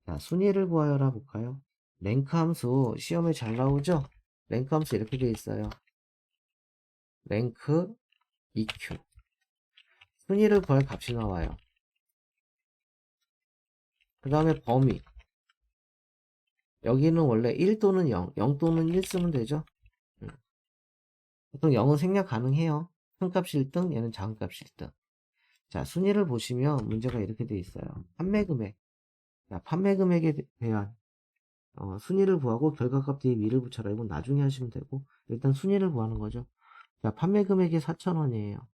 S1: 자, 순위를 구하여라 볼까요? 랭크 함수 시험에 잘 나오죠? 랭크 함수 이렇게 되어 있어요. 랭크 EQ. 순위를 구할 값이 나와요. 그 다음에 범위. 여기는 원래 1 또는 0, 0 또는 1 쓰면 되죠. 보통 0은 생략 가능해요. 큰 값이 1등, 얘는 작은 값이 1등. 자, 순위를 보시면 문제가 이렇게 되어 있어요. 판매 금액. 자, 판매 금액에 대한 순위를 구하고 결과값 뒤에 미를 붙여라. 이건 나중에 하시면 되고 일단 순위를 구하는 거죠. 자, 판매 금액이 4,000원이에요.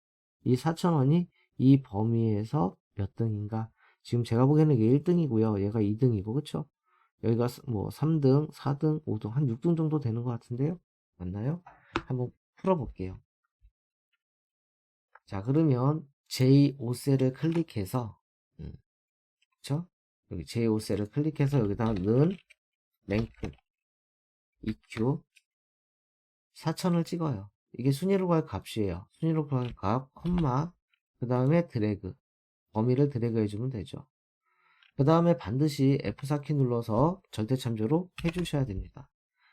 S1: 이 4,000원이 이 범위에서 몇 등인가? 지금 제가 보기에는 이게 1등이고요. 얘가 2등이고, 그쵸? 여기가 뭐 3등, 4등, 5등, 한 6등 정도 되는 것 같은데요? 맞나요? 한번 풀어볼게요. 자, 그러면 J5셀을 클릭해서, 그쵸? 여기 J5셀을 클릭해서 여기다가 는 랭크 EQ 4000을 찍어요. 이게 순위로 구할 값이에요. 순위로 구할 값, 콤마, 그 다음에 드래그. 범위를 드래그 해주면 되죠. 그 다음에 반드시 F4키 눌러서 절대참조로 해주셔야 됩니다.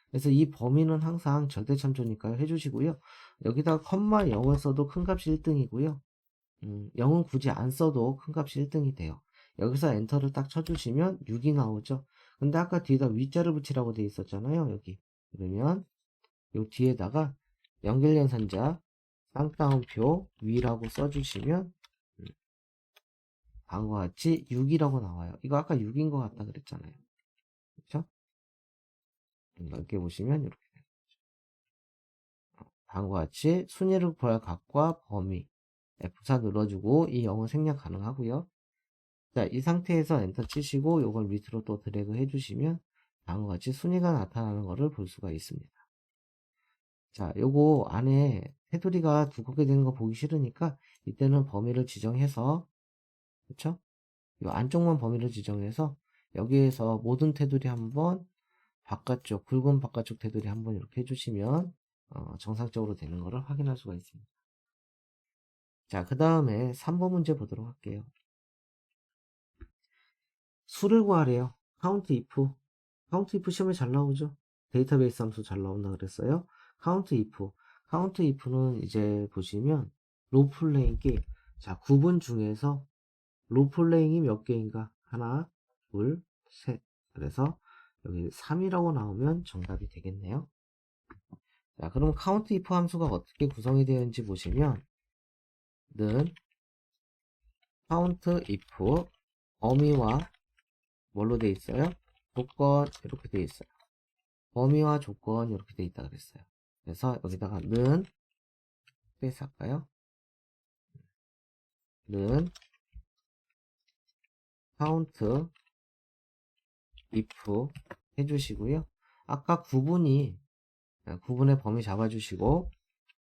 S1: 그래서 이 범위는 항상 절대참조니까 해주시고요. 여기다가 컴마 0을 써도 큰 값이 1등이고요. 0은 굳이 안 써도 큰 값이 1등이 돼요. 여기서 엔터를 딱 쳐주시면 6이 나오죠. 근데 아까 뒤에다 위자를 붙이라고 되어 있었잖아요. 여기. 그러면 요 뒤에다가 연결연산자 쌍따옴표 위라고 써주시면 다음과 같이 6이라고 나와요. 이거 아까 6인 것 같다 그랬잖아요. 그렇죠? 넓게 보시면 이렇게 돼요. 다음과 같이 순위를 구할 값과 범위 F4 눌러주고 이 0은 생략 가능하고요. 자, 이 상태에서 엔터 치시고 이걸 밑으로 또 드래그 해주시면 다음과 같이 순위가 나타나는 것을 볼 수가 있습니다. 자, 요거 안에 테두리가 두껍게 되는 거 보기 싫으니까 이때는 범위를 지정해서 그쵸? 이 안쪽만 범위를 지정해서 여기에서 모든 테두리 한번 바깥쪽 굵은 바깥쪽 테두리 한번 이렇게 해주시면 정상적으로 되는 것을 확인할 수가 있습니다. 자, 그 다음에 3번 문제 보도록 할게요. 수를 구하래요. count if. count if 시험에 잘 나오죠? 데이터베이스 함수 잘 나온다 그랬어요. count if. count if는 이제 보시면 롤플레잉 게임. 자, 9분 중에서 롤플레잉이 몇 개인가? 하나, 둘, 셋. 그래서 여기 3이라고 나오면 정답이 되겠네요. 자, 그럼 count if 함수가 어떻게 구성이 되어 있는지 보시면 는 count if 범위와 뭘로 되어 있어요? 조건 이렇게 되어 있어요. 범위와 조건 이렇게 되어 있다 그랬어요. 그래서 여기다가 는 스페이스 할까요? 는 count if 해주시고요. 아까 구분의 범위 잡아주시고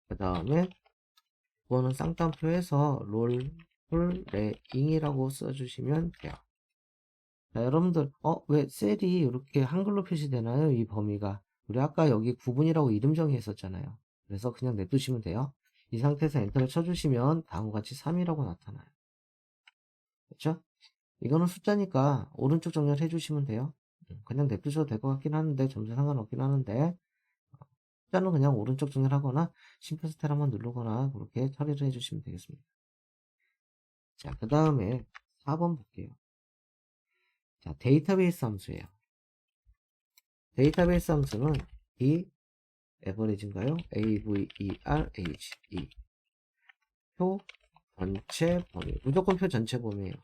S1: 그 다음에 그거는 쌍따옴표에서 롤플레잉이라고 써주시면 돼요. 자, 여러분들 왜 셀이 이렇게 한글로 표시되나요? 이 범위가 우리 아까 여기 구분이라고 이름 정의했었잖아요. 그래서 그냥 냅두시면 돼요. 이 상태에서 엔터를 쳐주시면 다음과 같이 3이라고 나타나요. 그렇죠? 이거는 숫자니까 오른쪽 정렬 해주시면 돼요. 그냥 냅두셔도 될 것 같긴 하는데 점수 상관없긴 하는데 숫자는 그냥 오른쪽 정렬하거나 심플 스텔 한번 누르거나 그렇게 처리를 해주시면 되겠습니다. 자, 그 다음에 4번 볼게요. 자, 데이터베이스 함수예요. 데이터베이스 함수는 이 에버리지인가요? AVERH 표 전체 범위 무조건 표 전체 범위예요.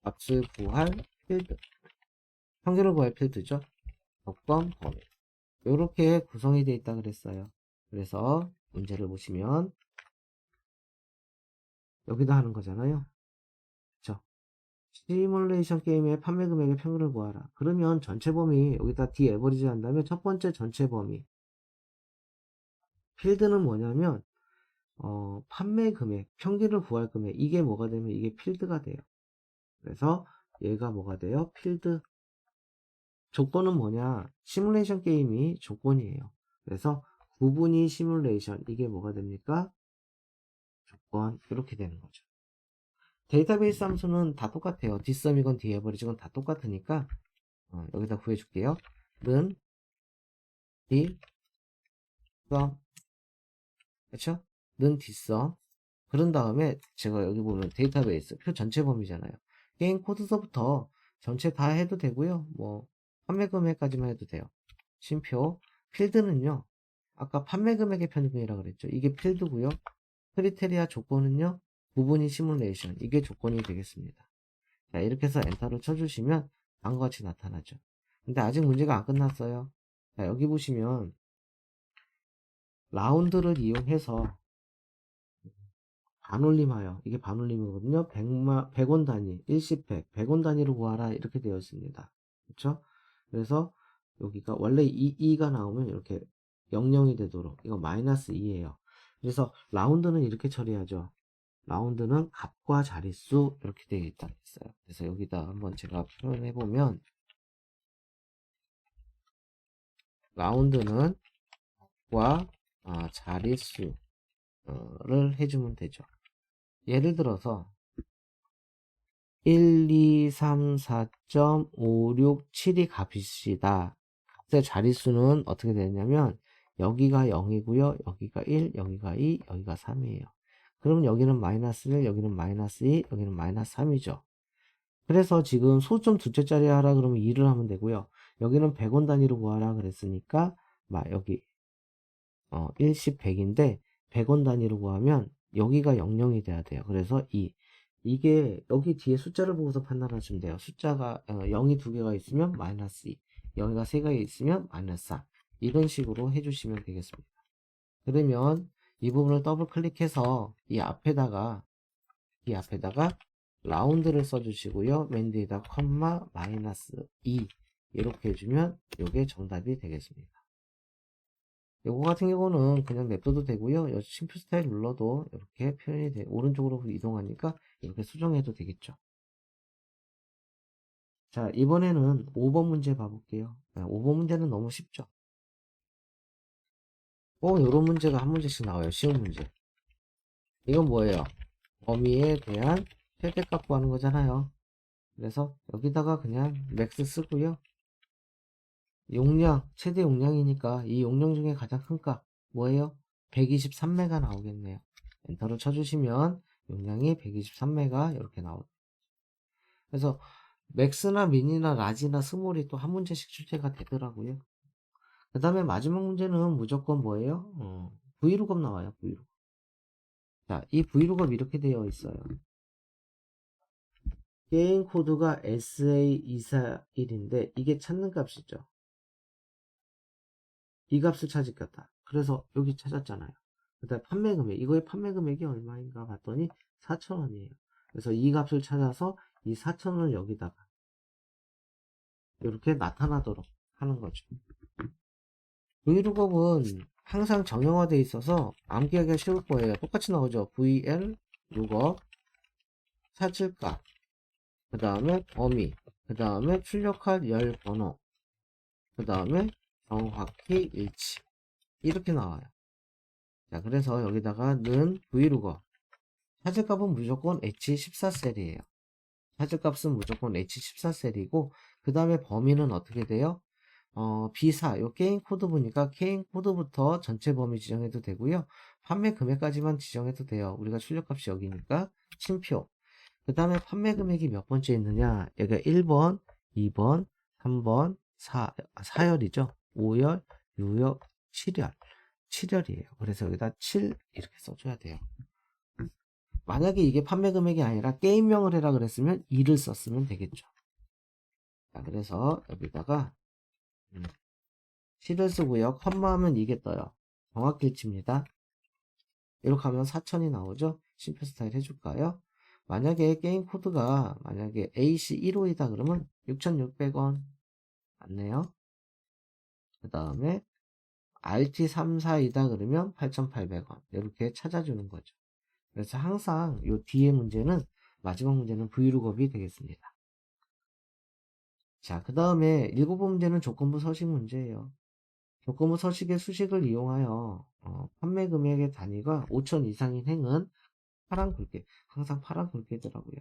S1: 값을 구할 필드 평균을 구할 필드죠. 조건 범위 이렇게 구성이 되어 있다 그랬어요. 그래서 문제를 보시면 여기다 하는 거잖아요. 그쵸? 시뮬레이션 게임의 판매 금액의 평균을 구하라. 그러면 전체 범위 여기다 D 에버리지 한다면 첫 번째 전체 범위 필드는 뭐냐면 판매 금액, 평균을 구할 금액 이게 뭐가 되면 이게 필드가 돼요. 그래서 얘가 뭐가 돼요? 필드. 조건은 뭐냐? 시뮬레이션 게임이 조건이에요. 그래서 구분이 시뮬레이션 이게 뭐가 됩니까? 조건 이렇게 되는 거죠. 데이터베이스 함수는 다 똑같아요. 뒷섬이건 디에버리지건 다 똑같으니까 여기다 구해줄게요. 는 뒷섬 그렇죠? 는 뒷섬 그런 다음에 제가 여기 보면 데이터베이스 표 전체 범위잖아요. 게임 코드서부터 전체 다 해도 되고요. 뭐 판매 금액까지만 해도 돼요. 쉼표 필드는요. 아까 판매 금액의 평균이라고 그랬죠. 이게 필드고요. 크리테리아 조건은요. 부분이 시뮬레이션 이게 조건이 되겠습니다. 자, 이렇게 해서 엔터를 쳐주시면 다음과 같이 나타나죠. 근데 아직 문제가 안 끝났어요. 자, 여기 보시면 라운드를 이용해서 반올림하여 이게 반올림이거든요. 100원 단위, 일시팩, 100원 단위로 구하라 이렇게 되어 있습니다. 그렇죠? 그래서 여기가 원래 2가 나오면 이렇게 00이 되도록 이거 마이너스 2예요. 그래서 라운드는 이렇게 처리하죠. 라운드는 값과 자릿수 이렇게 되어 있다 했어요. 그래서 여기다 한번 제가 표현해 보면 라운드는 값과 자릿수를 해주면 되죠. 예를 들어서 1, 2, 3, 4.5, 6, 7이 값이시다. 값의 자릿수는 어떻게 되냐면 여기가 0이고요. 여기가 1, 여기가 2, 여기가 3이에요. 그러면 여기는 마이너스 1, 여기는 마이너스 2, 여기는 마이너스 3이죠. 그래서 지금 소점 두째 짜리 하라 그러면 2를 하면 되고요. 여기는 100원 단위로 구하라 그랬으니까 여기 일시 100인데 100원 단위로 구하면 여기가 00이 돼야 돼요. 그래서 2 이게 여기 뒤에 숫자를 보고서 판단하시면 돼요. 숫자가 0이 두 개가 있으면 마이너스 2 0이가 세 개가 있으면 마이너스 3 이런 식으로 해주시면 되겠습니다. 그러면 이 부분을 더블 클릭해서 이 앞에다가 라운드를 써주시고요. 맨 뒤에다 컴마 마이너스 2 이렇게 해주면 이게 정답이 되겠습니다. 요거 같은 경우는 그냥 냅둬도 되고요. 심플 스타일 눌러도 이렇게 표현이 돼 오른쪽으로 이동하니까 이렇게 수정해도 되겠죠. 자, 이번에는 5번 문제 봐볼게요. 5번 문제는 너무 쉽죠? 요런 문제가 한 문제씩 나와요. 쉬운 문제. 이건 뭐예요? 범위에 대한 최대값 구하는 거잖아요. 그래서 여기다가 그냥 맥스 쓰고요. 용량, 최대 용량이니까 이 용량 중에 가장 큰 값 뭐예요? 123메가 나오겠네요. 엔터를 쳐주시면 용량이 123메가 이렇게 나오죠. 그래서 맥스나 미니나 라지나 스몰이 또 한 문제씩 출제가 되더라고요. 그 다음에 마지막 문제는 무조건 뭐예요? 브이로그업 나와요. 브이로그업. 자, 이 브이로그업 이렇게 되어 있어요. 게임 코드가 SA241인데 이게 찾는 값이죠. 이 값을 찾았겠다. 그래서 여기 찾았잖아요. 그 다음에 판매 금액. 이거의 판매 금액이 얼마인가 봤더니 4,000원이에요. 그래서 이 값을 찾아서 이 4,000원을 여기다가 이렇게 나타나도록 하는 거죠. vlookup은 항상 정형화되어 있어서 암기하기가 쉬울 거예요. 똑같이 나오죠. vl lookup 찾을값, 그 다음에 범위, 그 다음에 출력할 열 번호, 그 다음에 정확히 일치, 이렇게 나와요. 자, 그래서 여기다가 는 vlookup 찾을값은 무조건 H14셀이에요. 찾을값은 무조건 H14셀이고 그 다음에 범위는 어떻게 돼요? B4, 요 게임 코드 보니까 게임 코드부터 전체 범위 지정해도 되고요. 판매 금액까지만 지정해도 돼요. 우리가 출력값이 여기니까 침표. 그 다음에 판매 금액이 몇 번째 있느냐? 여기가 1번, 2번, 3번, 4열이죠. 5열, 6열, 7열. 7열이에요. 그래서 여기다 7 이렇게 써줘야 돼요. 만약에 이게 판매 금액이 아니라 게임명을 해라 그랬으면 2를 썼으면 되겠죠. 자, 그래서 여기다가 7을 쓰고요. 컴마하면 이게 떠요. 정확일치입니다. 이렇게 하면 4,000이 나오죠. 심표 스타일 해줄까요? 만약에 게임 코드가 만약에 AC15이다 그러면 6,600원 맞네요. 그 다음에 RT34이다 그러면 8,800원 이렇게 찾아주는 거죠. 그래서 항상 요 뒤에 문제는 마지막 문제는 브이룩업이 되겠습니다. 자, 그 다음에 7번 문제는 조건부 서식 문제예요. 조건부 서식의 수식을 이용하여 판매 금액의 단위가 5천 이상인 행은 파란 굵게, 항상 파란 굵게더라고요.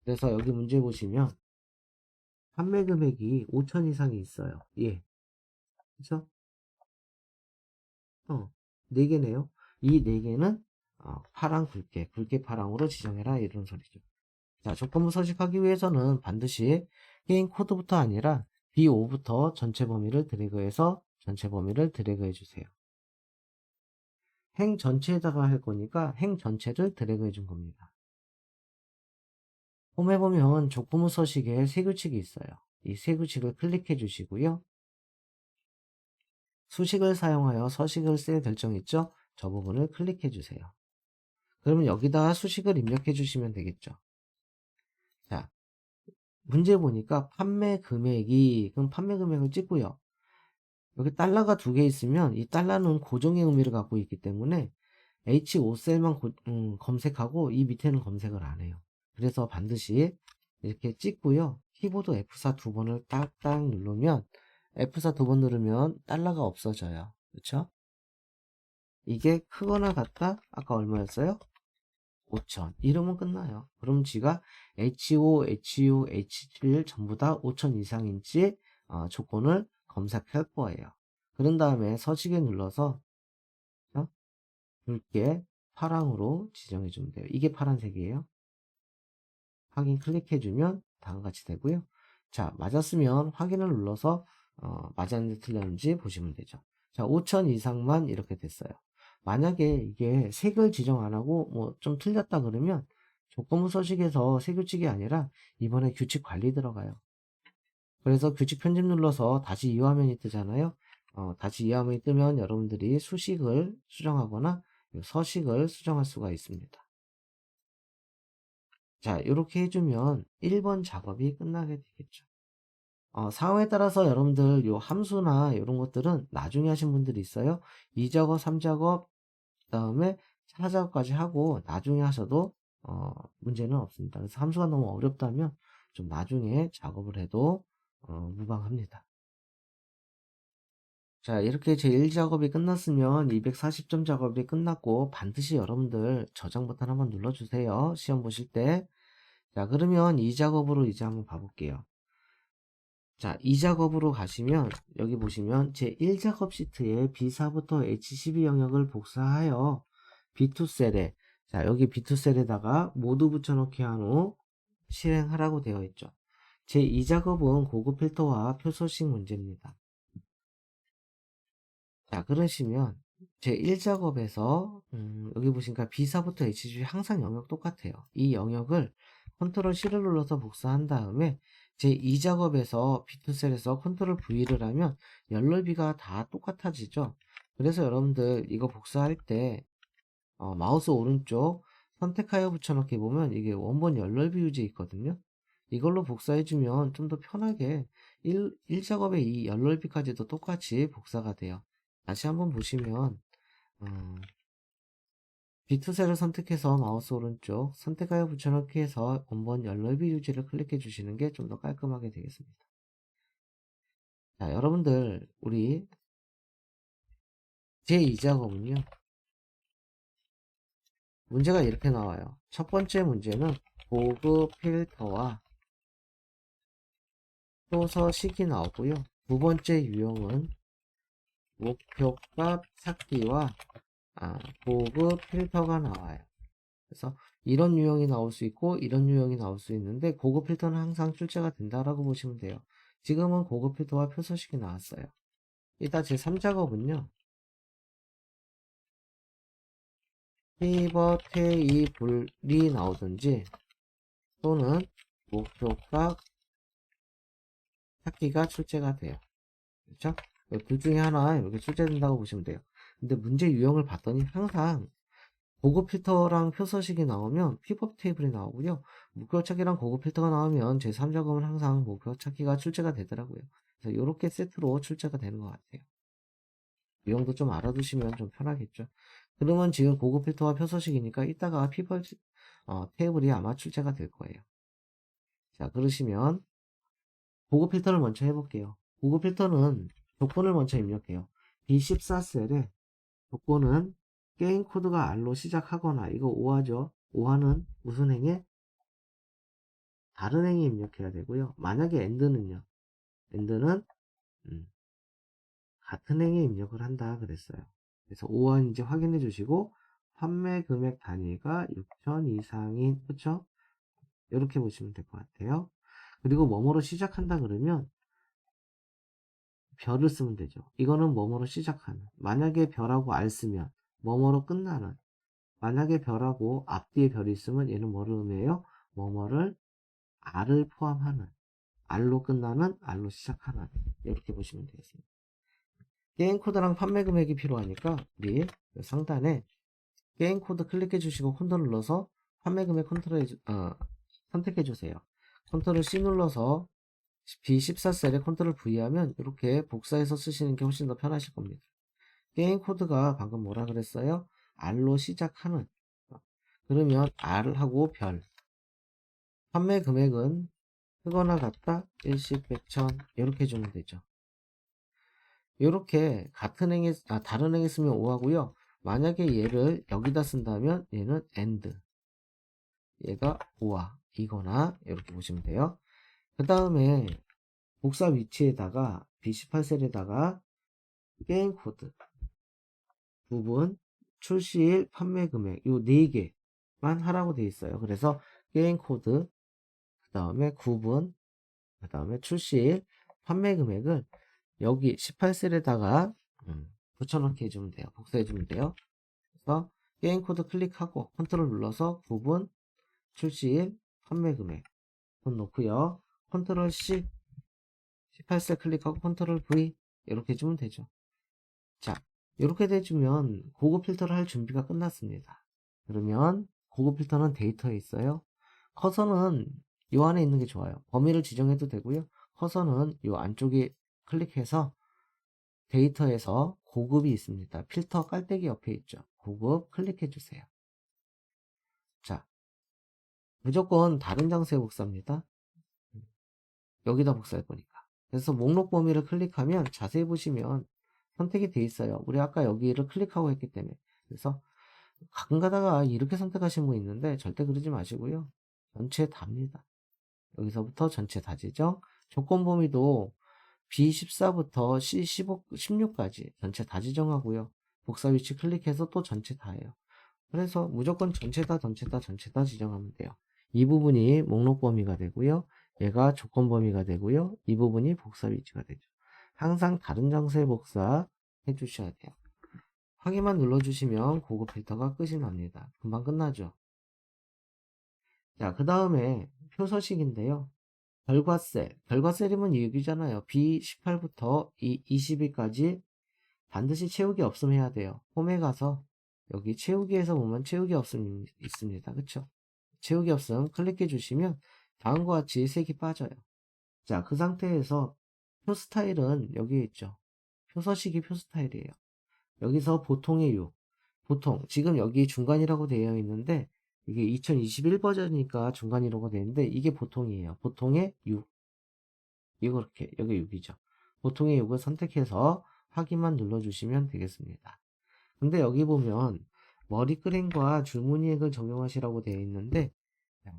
S1: 그래서 여기 문제 보시면 판매 금액이 5천 이상이 있어요. 예, 그쵸? 4개네요. 이 4개는 파랑 굵게, 굵게 파랑으로 지정해라 이런 소리죠. 자, 조건부 서식하기 위해서는 반드시 게임 코드부터 아니라 B5부터 전체 범위를 드래그해서 전체 범위를 드래그해 주세요. 행 전체에다가 할 거니까 행 전체를 드래그해 준 겁니다. 홈에 보면 조건부 서식에 세 규칙이 있어요. 이 세 규칙을 클릭해 주시고요. 수식을 사용하여 서식을 쓸 결정 있죠? 저 부분을 클릭해 주세요. 그러면 여기다 수식을 입력해 주시면 되겠죠. 자, 문제 보니까 판매 금액이, 그럼 판매 금액을 찍고요. 여기 달러가 2개 있으면 이 달러는 고정의 의미를 갖고 있기 때문에 H5셀만 검색하고 이 밑에는 검색을 안 해요. 그래서 반드시 이렇게 찍고요. 키보드 F4 2번을 딱딱 누르면 F4 2번 누르면 달러가 없어져요. 그렇죠? 이게 크거나 같다? 아까 얼마였어요? 5천. 이러면 끝나요. 그럼 지가 H5, H6, H7 전부 다 5천 이상인지 조건을 검색할 거예요. 그런 다음에 서식에 눌러서 굵게 파랑으로 지정해 주면 돼요. 이게 파란색이에요. 확인 클릭해주면 다음과 같이 되고요. 자, 맞았으면 확인을 눌러서 맞았는지 틀렸는지 보시면 되죠. 자, 5천 이상만 이렇게 됐어요. 만약에 이게 색을 지정 안 하고 뭐 좀 틀렸다 그러면 조건부 서식에서 색 규칙이 아니라 이번에 규칙 관리 들어가요. 그래서 규칙 편집 눌러서 다시 이 화면이 뜨잖아요. 다시 이 화면이 뜨면 여러분들이 수식을 수정하거나 서식을 수정할 수가 있습니다. 자, 이렇게 해주면 1번 작업이 끝나게 되겠죠. 상황에 따라서 여러분들 요 함수나 이런 것들은 나중에 하신 분들이 있어요. 2작업, 3작업, 그 다음에 4작업까지 하고 나중에 하셔도 문제는 없습니다. 그래서 함수가 너무 어렵다면 좀 나중에 작업을 해도 무방합니다. 자, 이렇게 제1 작업이 끝났으면 240점 작업이 끝났고 반드시 여러분들 저장 버튼 한번 눌러주세요. 시험 보실 때. 자, 그러면 이 작업으로 이제 한번 봐볼게요. 자, 이 작업으로 가시면 여기 보시면 제1 작업 시트에 B4부터 H12 영역을 복사하여 B2 셀에, 자, 여기 B2 셀에다가 모두 붙여넣기 한 후 실행하라고 되어 있죠. 제2 작업은 고급 필터와 표소식 문제입니다. 자, 그러시면 제1작업에서 여기 보시니까 B4부터 H12 항상 영역 똑같아요. 이 영역을 컨트롤 C를 눌러서 복사한 다음에 제2작업에서 B2셀에서 컨트롤 V를 하면 열넓이가 다 똑같아지죠. 그래서 여러분들 이거 복사할 때 마우스 오른쪽 선택하여 붙여넣기 보면 이게 원본 열넓이 유지 있거든요. 이걸로 복사해주면 좀 더 편하게 1작업의 이 열넓이까지도 똑같이 복사가 돼요. 다시 한번 보시면 B2셀을 선택해서 마우스 오른쪽 선택하여 붙여넣기 해서 원본 열넓이 유지를 클릭해 주시는 게 좀 더 깔끔하게 되겠습니다. 자, 여러분들 우리 제2작업은요. 문제가 이렇게 나와요. 첫 번째 문제는 고급 필터와 표서식이 나오고요. 두 번째 유형은 목표값 찾기와 고급 필터가 나와요. 그래서 이런 유형이 나올 수 있고 이런 유형이 나올 수 있는데 고급 필터는 항상 출제가 된다라고 보시면 돼요. 지금은 고급 필터와 표서식이 나왔어요. 이따 제3작업은요. 피벗 테이블이 나오든지 또는 목표값 찾기가 출제가 돼요. 그렇죠? 둘 중에 하나 이렇게 출제된다고 보시면 돼요. 근데 문제 유형을 봤더니 항상 고급 필터랑 표서식이 나오면 피벗 테이블이 나오고요. 목표 찾기랑 고급 필터가 나오면 제3작업은 항상 목표 찾기가 출제가 되더라고요. 그래서 이렇게 세트로 출제가 되는 것 같아요. 유형도 좀 알아두시면 좀 편하겠죠. 그러면 지금 고급 필터와 표서식이니까 이따가 피벗 테이블이 아마 출제가 될 거예요. 자, 그러시면 고급 필터를 먼저 해볼게요. 고급 필터는 조건을 먼저 입력해요. B14셀에 조건은 게임 코드가 R로 시작하거나, 이거 오하죠. 오하는 무슨 행에? 다른 행에 입력해야 되고요. 만약에 AND는요. AND는 같은 행에 입력을 한다 그랬어요. 그래서 오하인지 확인해 주시고 판매 금액 단위가 6,000 이상인, 그쵸? 이렇게 보시면 될 것 같아요. 그리고 뭐뭐로 시작한다 그러면 별을 쓰면 되죠. 이거는 뭐뭐로 시작하는. 만약에 별하고 R 쓰면 뭐뭐로 끝나는. 만약에 별하고 앞뒤에 별이 있으면 얘는 뭐를 의미해요? 뭐뭐를 R을 포함하는. R로 끝나는, R로 시작하는. 이렇게 보시면 되겠습니다. 게임 코드랑 판매 금액이 필요하니까 우리 상단에 게임 코드 클릭해 주시고 컨트롤 눌러서 판매 금액 선택해 주세요. 컨트롤 C 눌러서 B14셀에 컨트롤 V 하면 이렇게 복사해서 쓰시는 게 훨씬 더 편하실 겁니다. 게임 코드가 방금 뭐라 그랬어요? R로 시작하는. 그러면 R하고 별. 판매 금액은 크거나 같다, 일십, 백천 이렇게 주면 되죠. 이렇게 같은 행에 다른 행에 쓰면 오하고요. 만약에 얘를 여기다 쓴다면 얘는 AND. 얘가 오하 이거나 이렇게 보시면 돼요. 그 다음에 복사 위치에다가 B18셀에다가 게임 코드 부분 출시일 판매 금액 요 4개만 하라고 되어 있어요. 그래서 게임 코드 그 다음에 구분 그 다음에 출시일 판매 금액을 여기 18셀에다가 붙여넣기 해주면 돼요. 복사해주면 돼요. 그래서 게임 코드 클릭하고 컨트롤 눌러서 구분 출시일 판매 금액 돈 놓고요. 컨트롤 C 18셀 클릭하고 컨트롤 V 이렇게 해주면 되죠. 자, 이렇게 돼주면 고급 필터를 할 준비가 끝났습니다. 그러면 고급 필터는 데이터에 있어요. 커서는 이 안에 있는 게 좋아요. 범위를 지정해도 되고요. 커서는 이 안쪽에 클릭해서 데이터에서 고급이 있습니다. 필터 깔때기 옆에 있죠. 고급 클릭해 주세요. 자, 무조건 다른 장소에 복사입니다. 여기다 복사할 거니까. 그래서 목록 범위를 클릭하면 자세히 보시면 선택이 돼 있어요. 우리 아까 여기를 클릭하고 했기 때문에. 그래서 가끔 가다가 이렇게 선택하신 분 있는데 절대 그러지 마시고요. 전체 다입니다. 여기서부터 전체 다 지정. 조건 범위도 B14부터 C15, 16까지 전체 다 지정하고요. 복사 위치 클릭해서 또 전체 다예요. 그래서 무조건 전체 다, 전체 다, 전체 다 지정하면 돼요. 이 부분이 목록 범위가 되고요. 얘가 조건 범위가 되고요. 이 부분이 복사 위치가 되죠. 항상 다른 장소에 복사 해주셔야 돼요. 확인만 눌러주시면 고급 필터가 끝이 납니다. 금방 끝나죠. 자, 그 다음에 표서식인데요. 결과셀. 결과셀이면 여기잖아요. B18부터 22까지 반드시 채우기 없음 해야 돼요. 홈에 가서 여기 채우기에서 보면 채우기 없음 있습니다. 그쵸? 채우기 없음 클릭해 주시면 다음과 같이 색이 빠져요. 자, 그 상태에서 표 스타일은 여기에 있죠. 표서식이 표 스타일이에요. 여기서 보통의 유. 보통 지금 여기 중간이라고 되어 있는데 이게 2021 버전이니까 중간이라고 되어 있는데 이게 보통이에요. 보통의 6. 이렇게 여기 6이죠. 보통의 6을 선택해서 확인만 눌러주시면 되겠습니다. 근데 여기 보면 머리끄랭과 줄무늬액을 적용하시라고 되어 있는데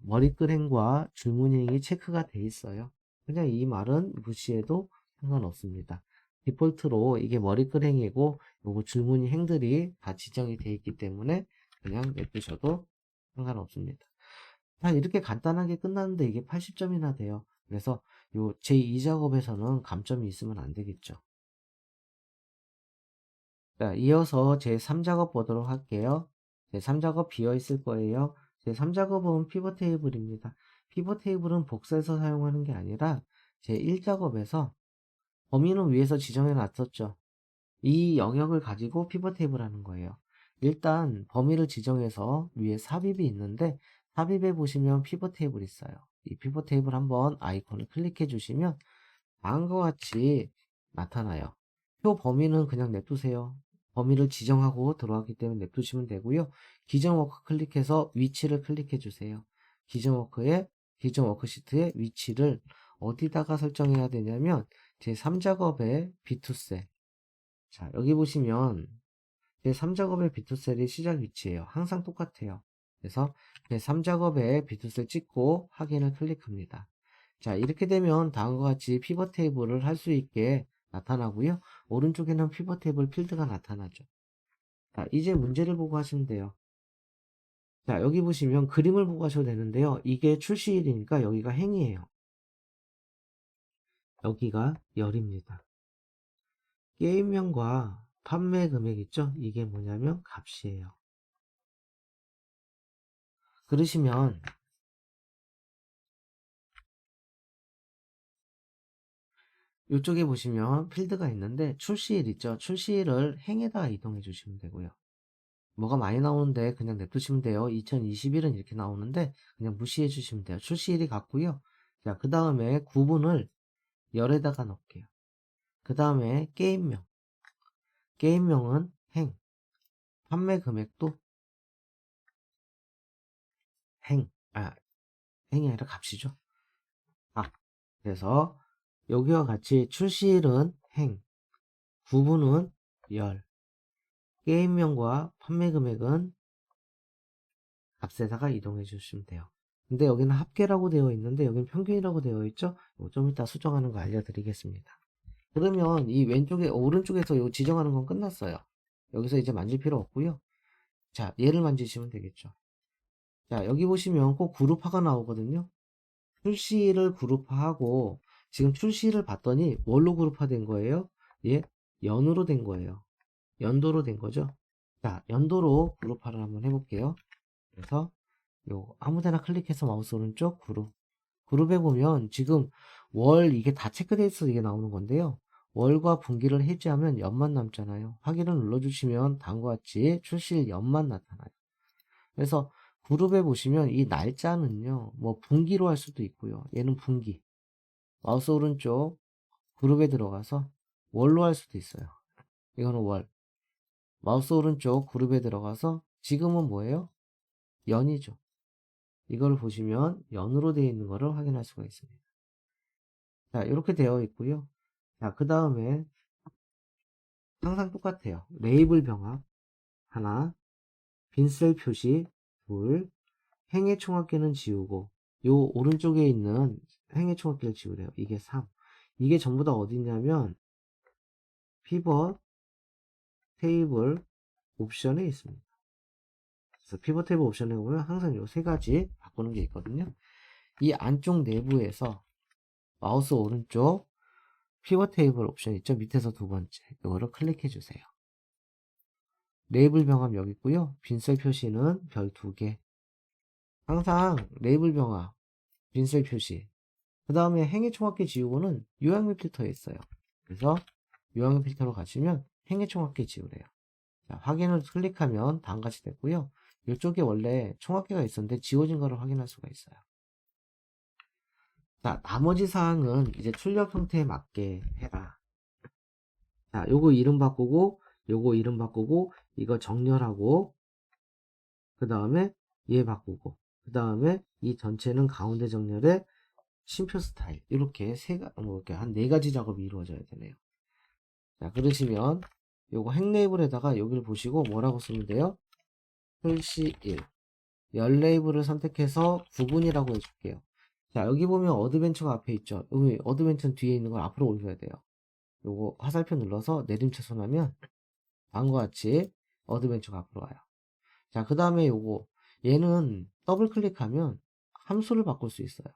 S1: 머리끄랭과 줄무늬액이 체크가 되어 있어요. 그냥 이 말은 무시해도 상관없습니다. 디폴트로 이게 머리끄랭이고 요거 줄무늬 행들이 다 지정이 되어 있기 때문에 그냥 냅두셔도 상관없습니다. 자, 이렇게 간단하게 끝났는데 이게 80점이나 돼요. 그래서 요 제2작업에서는 감점이 있으면 안 되겠죠. 자, 이어서 제3작업 보도록 할게요. 제3작업 비어 있을 거예요. 제3작업은 피벗 테이블입니다. 피벗 테이블은 복사해서 사용하는 게 아니라 제1작업에서 범위는 위에서 지정해 놨었죠. 이 영역을 가지고 피벗 테이블 하는 거예요. 일단 범위를 지정해서 위에 삽입이 있는데 삽입에 보시면 피벗 테이블 있어요. 이 피벗 테이블 한번 아이콘을 클릭해 주시면 다음과 같이 나타나요. 표 범위는 그냥 냅두세요. 범위를 지정하고 들어왔기 때문에 냅두시면 되고요. 기존 워크 클릭해서 위치를 클릭해 주세요. 기존 워크시트의 위치를 어디다가 설정해야 되냐면 제3작업의 B2셀. 자, 여기 보시면 제3작업의 B2셀이 시작 위치예요. 항상 똑같아요. 그래서 제3작업의 B2셀 찍고 확인을 클릭합니다. 자, 이렇게 되면 다음과 같이 피벗 테이블을 할 수 있게 나타나고요. 오른쪽에는 피벗 테이블 필드가 나타나죠. 자, 이제 문제를 보고 하시면 돼요. 자, 여기 보시면 그림을 보고 하셔도 되는데요. 이게 출시일이니까 여기가 행이에요. 여기가 열입니다. 게임명과 판매 금액 있죠? 이게 뭐냐면 값이에요. 그러시면 이쪽에 보시면 필드가 있는데 출시일 있죠? 출시일을 행에다가 이동해 주시면 되고요. 뭐가 많이 나오는데 그냥 냅두시면 돼요. 2021은 이렇게 나오는데 그냥 무시해 주시면 돼요. 출시일이 같고요. 자, 그 다음에 구분을 열에다가 넣을게요. 그 다음에 게임명. 게임명은 행. 판매 금액도 행. 행이 아니라 값이죠. 그래서 여기와 같이 출시일은 행. 구분은 열. 게임명과 판매 금액은 값에다가 이동해 주시면 돼요. 근데 여기는 합계라고 되어 있는데 여기는 평균이라고 되어 있죠. 좀 이따 수정하는 거 알려드리겠습니다. 그러면 이 왼쪽에 오른쪽에서 요 지정하는 건 끝났어요. 여기서 이제 만질 필요 없고요. 자, 얘를 만지시면 되겠죠. 자, 여기 보시면 꼭 그룹화가 나오거든요. 출시를 그룹화하고 지금 출시를 봤더니 뭘로 그룹화된 거예요? 예, 연으로 된 거예요. 연도로 된 거죠. 자, 연도로 그룹화를 한번 해볼게요. 그래서 요 아무데나 클릭해서 마우스 오른쪽 그룹에 보면 지금 월 이게 다 체크돼 있어서 이게 나오는 건데요. 월과 분기를 해지하면 연만 남잖아요. 확인을 눌러주시면 다음과 같이 출시일 연만 나타나요. 그래서 그룹에 보시면 이 날짜는요, 뭐 분기로 할 수도 있고요. 얘는 분기. 마우스 오른쪽 그룹에 들어가서 월로 할 수도 있어요. 이거는 월. 마우스 오른쪽 그룹에 들어가서 지금은 뭐예요? 연이죠. 이걸 보시면 연으로 되어 있는 것을 확인할 수가 있습니다. 자, 이렇게 되어 있고요. 자, 그 다음에 항상 똑같아요. 레이블 병합 하나, 빈셀 표시 둘, 행의 총합계는 지우고 요 오른쪽에 있는 행의 총합계를 지우래요. 이게 3. 이게 전부 다 어디 있냐면 피벗 테이블 옵션에 있습니다. 그래서 피벗 테이블 옵션에 보면 항상 요 세 가지 바꾸는 게 있거든요. 이 안쪽 내부에서 마우스 오른쪽 피벗 테이블 옵션 있죠? 밑에서 두 번째 이거를 클릭해 주세요. 레이블 병합 여기 있고요. 빈셀 표시는 별 2개. 항상 레이블 병합, 빈셀 표시. 그 다음에 행의 총합계 지우고는 요약미 필터에 있어요. 그래서 요약미 필터로 가시면 행의 총합계 지우래요. 자, 확인을 클릭하면 다음 같이 됐고요. 이쪽에 원래 총합계가 있었는데 지워진 거를 확인할 수가 있어요. 자, 나머지 사항은 이제 출력 형태에 맞게 해라. 자, 요거 이름 바꾸고, 요거 이름 바꾸고, 이거 정렬하고, 그 다음에 얘 바꾸고, 그 다음에 이 전체는 가운데 정렬에 심표 스타일. 이렇게 이렇게 한 4가지 작업이 이루어져야 되네요. 자, 그러시면 요거 행 레이블에다가 여기를 보시고 뭐라고 쓰면 돼요? 표시 1. 열 레이블을 선택해서 구분이라고 해줄게요. 자, 여기 보면 어드벤처가 앞에 있죠. 여기 어드벤처는 뒤에 있는 걸 앞으로 올려야 돼요. 요거 화살표 눌러서 내림차순하면 다음과 같이 어드벤처가 앞으로 와요. 자, 그 다음에 요거 얘는 더블 클릭하면 함수를 바꿀 수 있어요.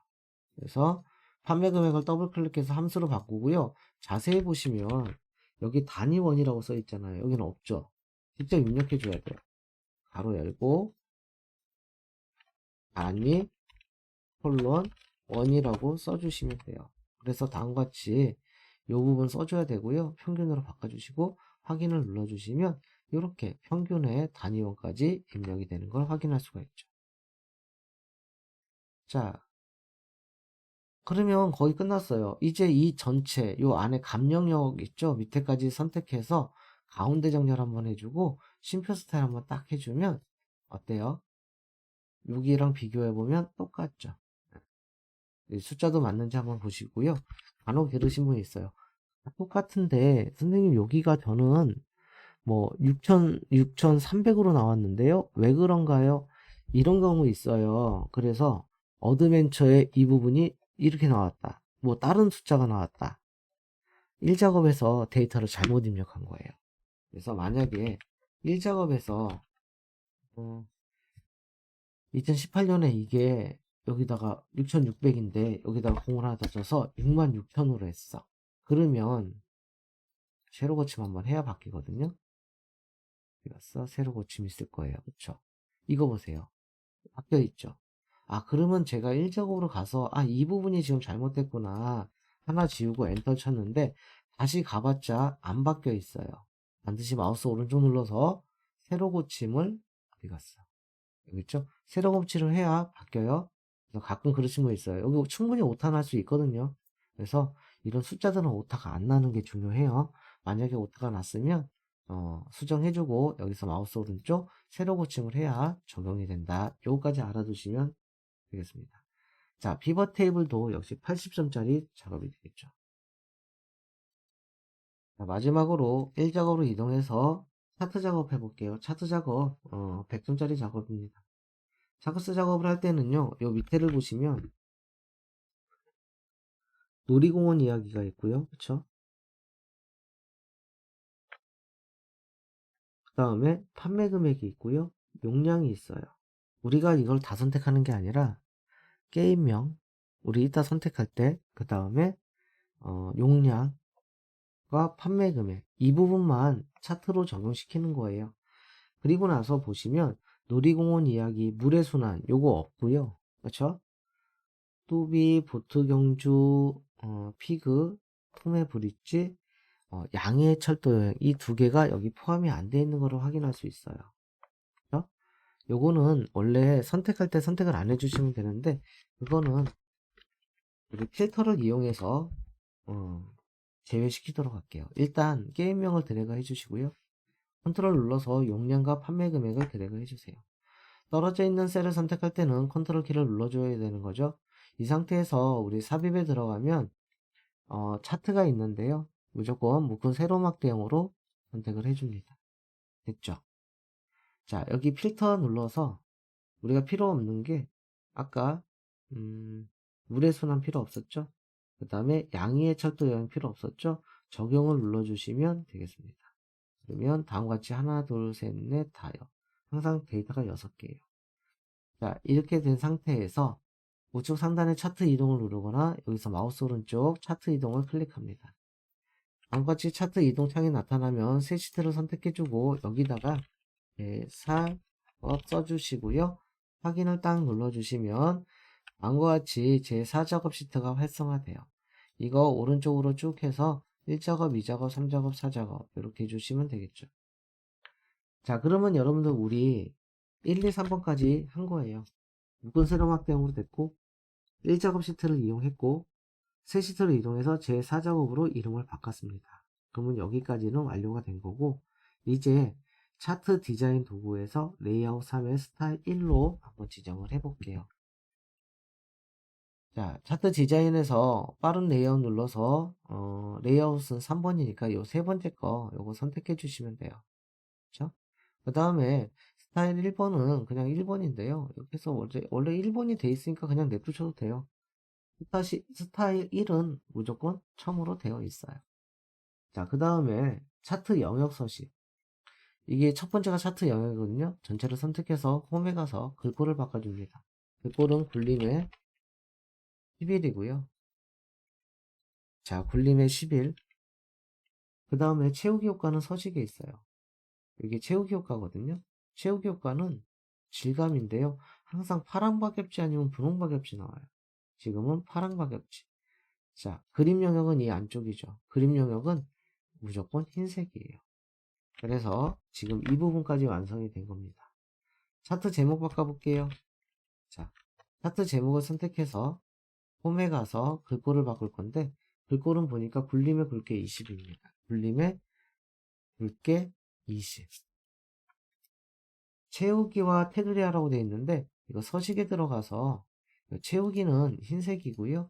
S1: 그래서 판매 금액을 더블 클릭해서 함수로 바꾸고요. 자세히 보시면 여기 단위원이라고 써 있잖아요. 여기는 없죠. 직접 입력해 줘야 돼요. 가로 열고 단위 콜론 원이라고 써주시면 돼요. 그래서 다음과 같이 이 부분 써줘야 되고요. 평균으로 바꿔주시고 확인을 눌러주시면 이렇게 평균의 단위원까지 입력이 되는 걸 확인할 수가 있죠. 자, 그러면 거의 끝났어요. 이제 이 전체 요 안에 감영역 있죠? 밑에까지 선택해서 가운데 정렬 한번 해주고 심표 스타일 한번 딱 해주면 어때요? 여기랑 비교해보면 똑같죠? 숫자도 맞는지 한번 보시고요. 간혹 들으신 분이 있어요. 똑같은데 선생님 여기가 저는 뭐 6,300으로 나왔는데요. 왜 그런가요? 이런 경우 있어요. 그래서 어드벤처의 이 부분이 이렇게 나왔다. 뭐 다른 숫자가 나왔다. 1작업에서 데이터를 잘못 입력한 거예요. 그래서 만약에 1작업에서 2018년에 이게 여기다가 6,600인데 여기다가 공을 하나 더 써서 66,000으로 했어. 그러면 세로 고침 한번 해야 바뀌거든요. 그래서 세로 고침 있을 거예요. 그쵸? 이거 보세요. 바뀌어 있죠. 아, 그러면 제가 1작업으로 가서 이 부분이 지금 잘못됐구나. 하나 지우고 엔터 쳤는데 다시 가봤자 안 바뀌어 있어요. 반드시 마우스 오른쪽 눌러서 세로 고침을 어디 갔어? 여기 있죠? 세로 고침을 해야 바뀌어요. 그래서 가끔 그러신 분 있어요. 여기 충분히 오타 날 수 있거든요. 그래서 이런 숫자들은 오타가 안 나는 게 중요해요. 만약에 오타가 났으면 수정해주고 여기서 마우스 오른쪽 세로 고침을 해야 적용이 된다. 요거까지 알아두시면 되겠습니다. 자, 피벗 테이블도 역시 80점짜리 작업이 되겠죠. 자, 마지막으로 1작업으로 이동해서 차트 작업 해볼게요. 차트 작업 100점짜리 작업입니다. 차트 작업을 할 때는요. 요 밑에를 보시면 놀이공원 이야기가 있고요. 그쵸? 그 다음에 판매 금액이 있고요. 용량이 있어요. 우리가 이걸 다 선택하는 게 아니라 게임명 우리 이따 선택할 때 그 다음에 용량과 판매 금액 이 부분만 차트로 적용시키는 거예요. 그리고 나서 보시면 놀이공원 이야기 물의 순환 요거 없고요. 그렇죠? 뚜비, 보트 경주, 피그, 톰의 브릿지, 양의 철도 여행 이 두 개가 여기 포함이 안 돼 있는 거를 확인할 수 있어요. 그렇죠? 요거는 원래 선택할 때 선택을 안 해주시면 되는데 그거는 우리 필터를 이용해서 제외시키도록 할게요. 일단 게임명을 드래그 해주시고요. 컨트롤 눌러서 용량과 판매 금액을 드래그 해주세요. 떨어져 있는 셀을 선택할 때는 컨트롤 키를 눌러줘야 되는 거죠. 이 상태에서 우리 삽입에 들어가면 차트가 있는데요. 무조건 묶은 세로막 대형으로 선택을 해줍니다. 됐죠? 자, 여기 필터 눌러서 우리가 필요 없는 게 아까 물의 순환 필요 없었죠? 그 다음에 양의의 철도 여행 필요 없었죠? 적용을 눌러주시면 되겠습니다. 그러면 다음과 같이 하나, 둘, 셋, 넷, 다요. 항상 데이터가 6개예요. 자, 이렇게 된 상태에서 우측 상단의 차트 이동을 누르거나 여기서 마우스 오른쪽 차트 이동을 클릭합니다. 다음과 같이 차트 이동 창이 나타나면 새 시트를 선택해주고 여기다가 제4업 써주시고요. 확인을 딱 눌러주시면 다음과 같이 제4작업 시트가 활성화돼요. 이거 오른쪽으로 쭉 해서 1작업, 2작업, 3작업, 4작업 이렇게 해주시면 되겠죠. 자, 그러면 여러분들 우리 1, 2, 3번까지 한 거예요. 묶은 세로막 대용으로 됐고 1작업 시트를 이용했고 새 시트를 이동해서 제4작업으로 이름을 바꿨습니다. 그러면 여기까지는 완료가 된 거고 이제 차트 디자인 도구에서 레이아웃 3의 스타일 1로 한번 지정을 해 볼게요. 자, 차트 디자인에서 빠른 레이아웃 눌러서 레이아웃은 3번이니까 요 세 번째 거 요거 선택해 주시면 돼요. 그렇죠? 그 다음에 스타일 1번은 그냥 1번인데요. 여기서 원래 1번이 돼 있으니까 그냥 냅두셔도 돼요. 스타일 1은 무조건 처음으로 되어 있어요. 자, 그 다음에 차트 영역 서식. 이게 첫 번째가 차트 영역이거든요. 전체를 선택해서 홈에 가서 글꼴을 바꿔줍니다. 글꼴은 굴림의 10일이고요. 자, 굴림의 10일. 그 다음에 채우기 효과는 서식에 있어요. 이게 채우기 효과거든요. 채우기 효과는 질감인데요. 항상 파랑 박엽지 아니면 분홍 박엽지 나와요. 지금은 파랑 박엽지. 자, 그림 영역은 이 안쪽이죠. 그림 영역은 무조건 흰색이에요. 그래서 지금 이 부분까지 완성이 된 겁니다. 차트 제목 바꿔볼게요. 자, 차트 제목을 선택해서 홈에 가서 글꼴을 바꿀 건데 글꼴은 보니까 굴림의 굵게 20입니다. 굴림의 굵게 20. 채우기와 테두리 하라고 되어 있는데 이거 서식에 들어가서 채우기는 흰색이고요.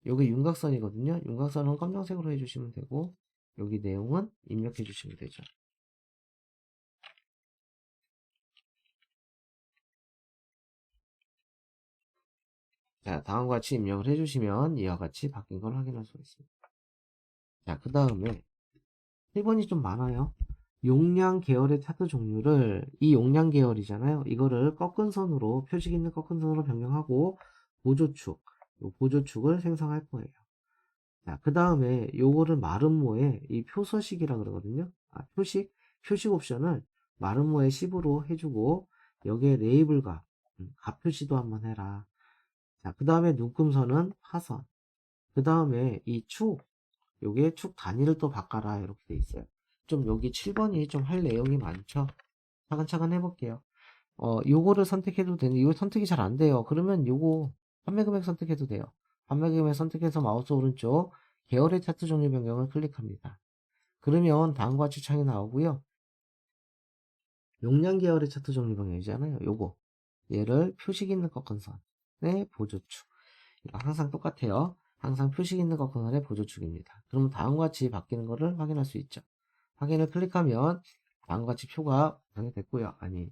S1: 여기 윤곽선이거든요. 윤곽선은 검정색으로 해주시면 되고 여기 내용은 입력해 주시면 되죠. 자, 다음과 같이 입력을 해주시면 이와 같이 바뀐 걸 확인할 수 있습니다. 자, 그 다음에 1번이 좀 많아요. 용량 계열의 차트 종류를 이 용량 계열이잖아요. 이거를 꺾은 선으로 표식 있는 꺾은 선으로 변경하고 보조축, 요 보조축을 생성할 거예요. 자, 그 다음에 요거를 마름모의 이 표서식이라 그러거든요. 표식 옵션을 마름모의 10으로 해주고 여기에 레이블과 값 표시도 한번 해라. 자, 그 다음에 눈금선은 파선. 그 다음에 이 축, 요게 축 단위를 또 바꿔라. 이렇게 돼 있어요. 좀 여기 7번이 좀 할 내용이 많죠. 차근차근 해볼게요. 요거를 선택해도 되는데, 이거 선택이 잘 안 돼요. 그러면 요거 판매 금액 선택해도 돼요. 판매 금액 선택해서 마우스 오른쪽 계열의 차트 종류 변경을 클릭합니다. 그러면 다음과 같이 창이 나오고요. 용량 계열의 차트 종류 변경이잖아요. 요거. 얘를 표식 있는 꺾은 선의 보조축. 이거 항상 똑같아요. 항상 표식 있는 꺾은 의 보조축입니다. 그러면 다음과 같이 바뀌는 것을 확인할 수 있죠. 확인을 클릭하면 다음과 같이 표가 변경이 됐고요. 아니,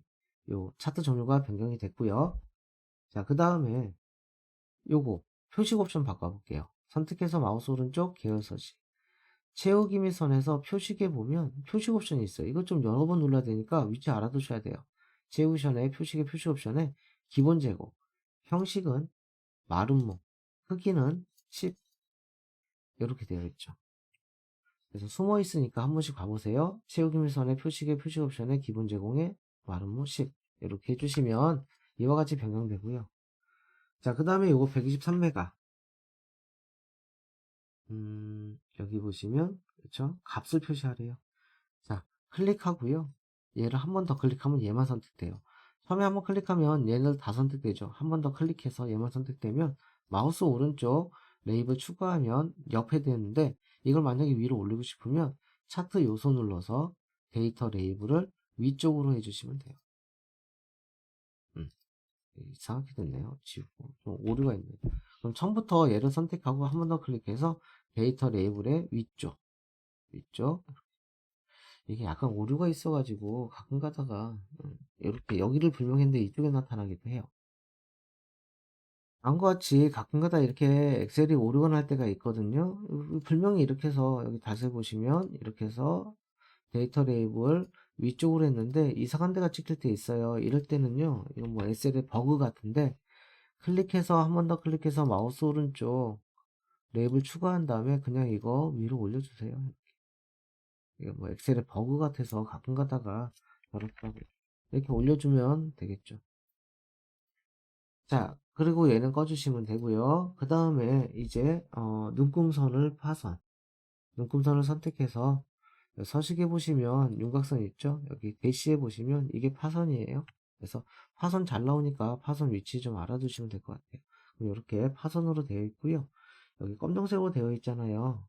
S1: 요 차트 종류가 변경이 됐고요. 자, 그 다음에 요거 표식 옵션 바꿔볼게요. 선택해서 마우스 오른쪽 계열 서식. 채우기 및 선에서 표식에 보면 표식 옵션이 있어요. 이거 좀 여러 번 눌러야 되니까 위치 알아두셔야 돼요. 채우기 전에 표식의 표식 옵션에 기본 제곱, 형식은 마름모, 크기는 10 이렇게 되어 있죠. 그래서 숨어 있으니까 한 번씩 가보세요. 채우기 및 선의 표식의 표식 옵션에 기본 제공에 마름모 10 이렇게 해주시면 이와 같이 변경되고요. 자, 그 다음에 요거 123메가 여기 보시면 그렇죠? 값을 표시하래요. 자, 클릭하고요. 얘를 한 번 더 클릭하면 얘만 선택돼요. 처음에 한 번 클릭하면 얘는 다 선택되죠. 한 번 더 클릭해서 얘만 선택되면 마우스 오른쪽 레이블 추가하면 옆에 되는데 이걸 만약에 위로 올리고 싶으면 차트 요소 눌러서 데이터 레이블을 위쪽으로 해주시면 돼요. 이상하게 됐네요. 지우고 좀 오류가 있네요. 그럼 처음부터 얘를 선택하고 한 번 더 클릭해서 데이터 레이블의 위쪽. 이게 약간 오류가 있어가지고 가끔 가다가 이렇게 여기를 불명했는데 이쪽에 나타나기도 해요. 다음과 같이 가끔가다 이렇게 엑셀이 오류가 날 때가 있거든요. 분명히 이렇게 해서 여기 다시 보시면 이렇게 해서 데이터 레이블 위쪽으로 했는데 이상한 데가 찍힐 때 있어요. 이럴 때는요, 이건 뭐 엑셀의 버그 같은데 클릭해서 한 번 더 클릭해서 마우스 오른쪽 레이블 추가한 다음에 그냥 이거 위로 올려주세요. 이거 뭐 엑셀의 버그 같아서 가끔 가다가 어렵다고 이렇게 올려주면 되겠죠. 자, 그리고 얘는 꺼주시면 되고요. 그 다음에 이제 눈금선을 파선, 눈금선을 선택해서 서식에 보시면 윤곽선 있죠? 여기 대시에 보시면 이게 파선이에요. 그래서 파선 잘 나오니까 파선 위치 좀 알아두시면 될 것 같아요. 그럼 이렇게 파선으로 되어 있고요. 여기 검정색으로 되어 있잖아요.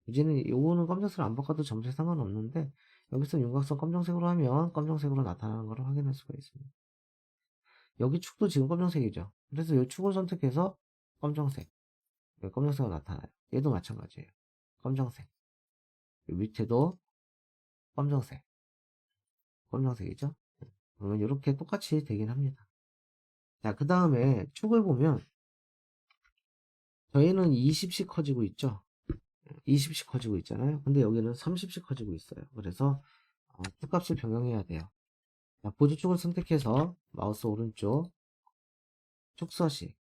S1: 이제는 요거는 검정색을 안 바꿔도 점색 상관없는데 여기서 윤곽선 검정색으로 하면 검정색으로 나타나는 것을 확인할 수가 있습니다. 여기 축도 지금 검정색이죠. 그래서 이 축을 선택해서 검정색, 검정색으로 나타나요. 얘도 마찬가지예요. 검정색. 밑에도 검정색, 검정색이죠. 그러면 이렇게 똑같이 되긴 합니다. 자, 그 다음에 축을 보면 저희는 20씩 커지고 있죠. 20씩 커지고 있잖아요. 근데 여기는 30씩 커지고 있어요. 그래서 축값을 변경해야 돼요. 자, 보조축을 선택해서 마우스 오른쪽 축서식,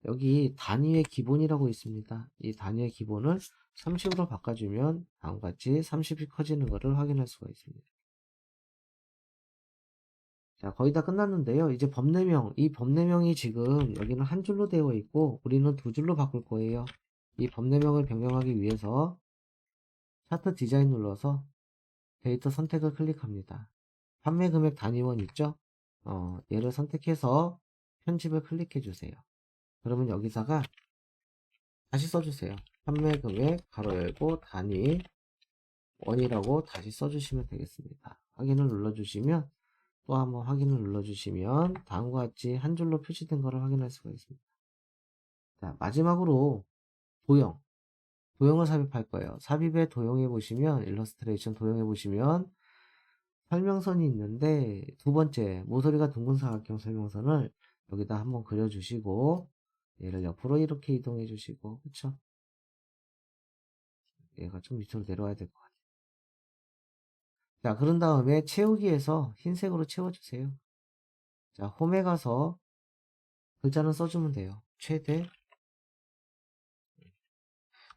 S1: 여기 단위의 기본이라고 있습니다. 이 단위의 기본을 30으로 바꿔주면 다음과 같이 30이 커지는 것을 확인할 수가 있습니다. 자, 거의 다 끝났는데요. 이제 법내명, 이 법내명이 지금 여기는 한 줄로 되어 있고 우리는 두 줄로 바꿀 거예요. 이 법내명을 변경하기 위해서 차트 디자인 눌러서 데이터 선택을 클릭합니다. 판매 금액 단위원 있죠? 얘를 선택해서 편집을 클릭해 주세요. 그러면 여기다가 다시 써주세요. 판매 금액 가로 열고 단위 원이라고 다시 써주시면 되겠습니다. 확인을 눌러주시면 또 한번 확인을 눌러주시면 다음과 같이 한 줄로 표시된 것을 확인할 수가 있습니다. 자, 마지막으로 도형을 삽입할 거예요. 삽입에 도형해 보시면 일러스트레이션 도형해 보시면 설명선이 있는데 두 번째 모서리가 둥근 사각형 설명선을 여기다 한번 그려주시고 얘를 옆으로 이렇게 이동해 주시고 그쵸? 얘가 좀 밑으로 내려와야 될 것 같아요. 자, 그런 다음에 채우기에서 흰색으로 채워주세요. 자, 홈에 가서 글자는 써주면 돼요. 최대.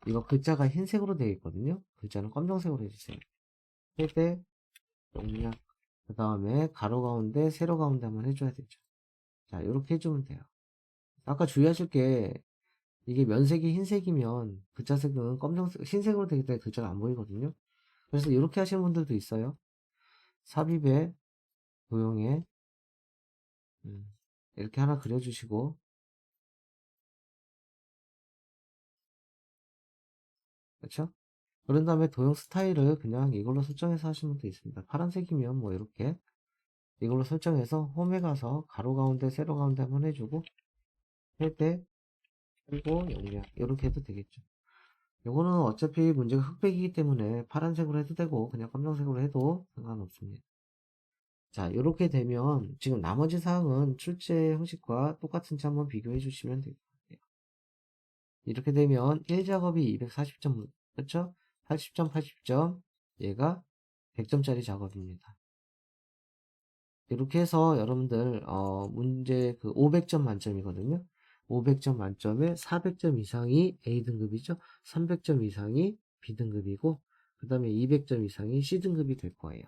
S1: 이거 글자가 흰색으로 되어 있거든요. 글자는 검정색으로 해주세요. 최대, 용량. 그 다음에 가로 가운데, 세로 가운데 한번 해줘야 되죠. 자, 이렇게 해주면 돼요. 아까 주의하실 게 이게 면색이 흰색이면 글자 색은 검정색, 흰색으로 되기 때문에 글자가 안 보이거든요. 그래서 이렇게 하시는 분들도 있어요. 삽입에, 도형에, 이렇게 하나 그려주시고, 그렇죠? 그런 다음에 도형 스타일을 그냥 이걸로 설정해서 하시면 돼 있습니다. 파란색이면 뭐 이렇게 이걸로 설정해서 홈에 가서 가로 가운데 세로 가운데 한번 해주고 해대 그리고 용량 이렇게 해도 되겠죠. 요거는 어차피 문제가 흑백이기 때문에 파란색으로 해도 되고 그냥 검정색으로 해도 상관없습니다. 자, 이렇게 되면 지금 나머지 사항은 출제 형식과 똑같은지 한번 비교해 주시면 될 것 같아요. 이렇게 되면 1작업이 240점, 그렇죠? 80점, 80점, 얘가 100점짜리 작업입니다. 이렇게 해서 여러분들 문제 그 500점 만점이거든요. 500점 만점에 400점 이상이 A등급이죠. 300점 이상이 B등급이고 그 다음에 200점 이상이 C등급이 될 거예요.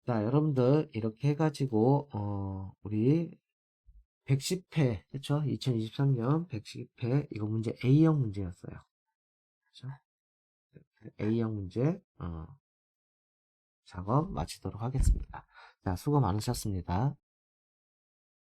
S1: 자, 여러분들 이렇게 해가지고 우리 110회 그쵸? 2023년 110회 이거 문제 A형 문제였어요. 그쵸? A형 문제 작업 마치도록 하겠습니다. 자, 수고 많으셨습니다.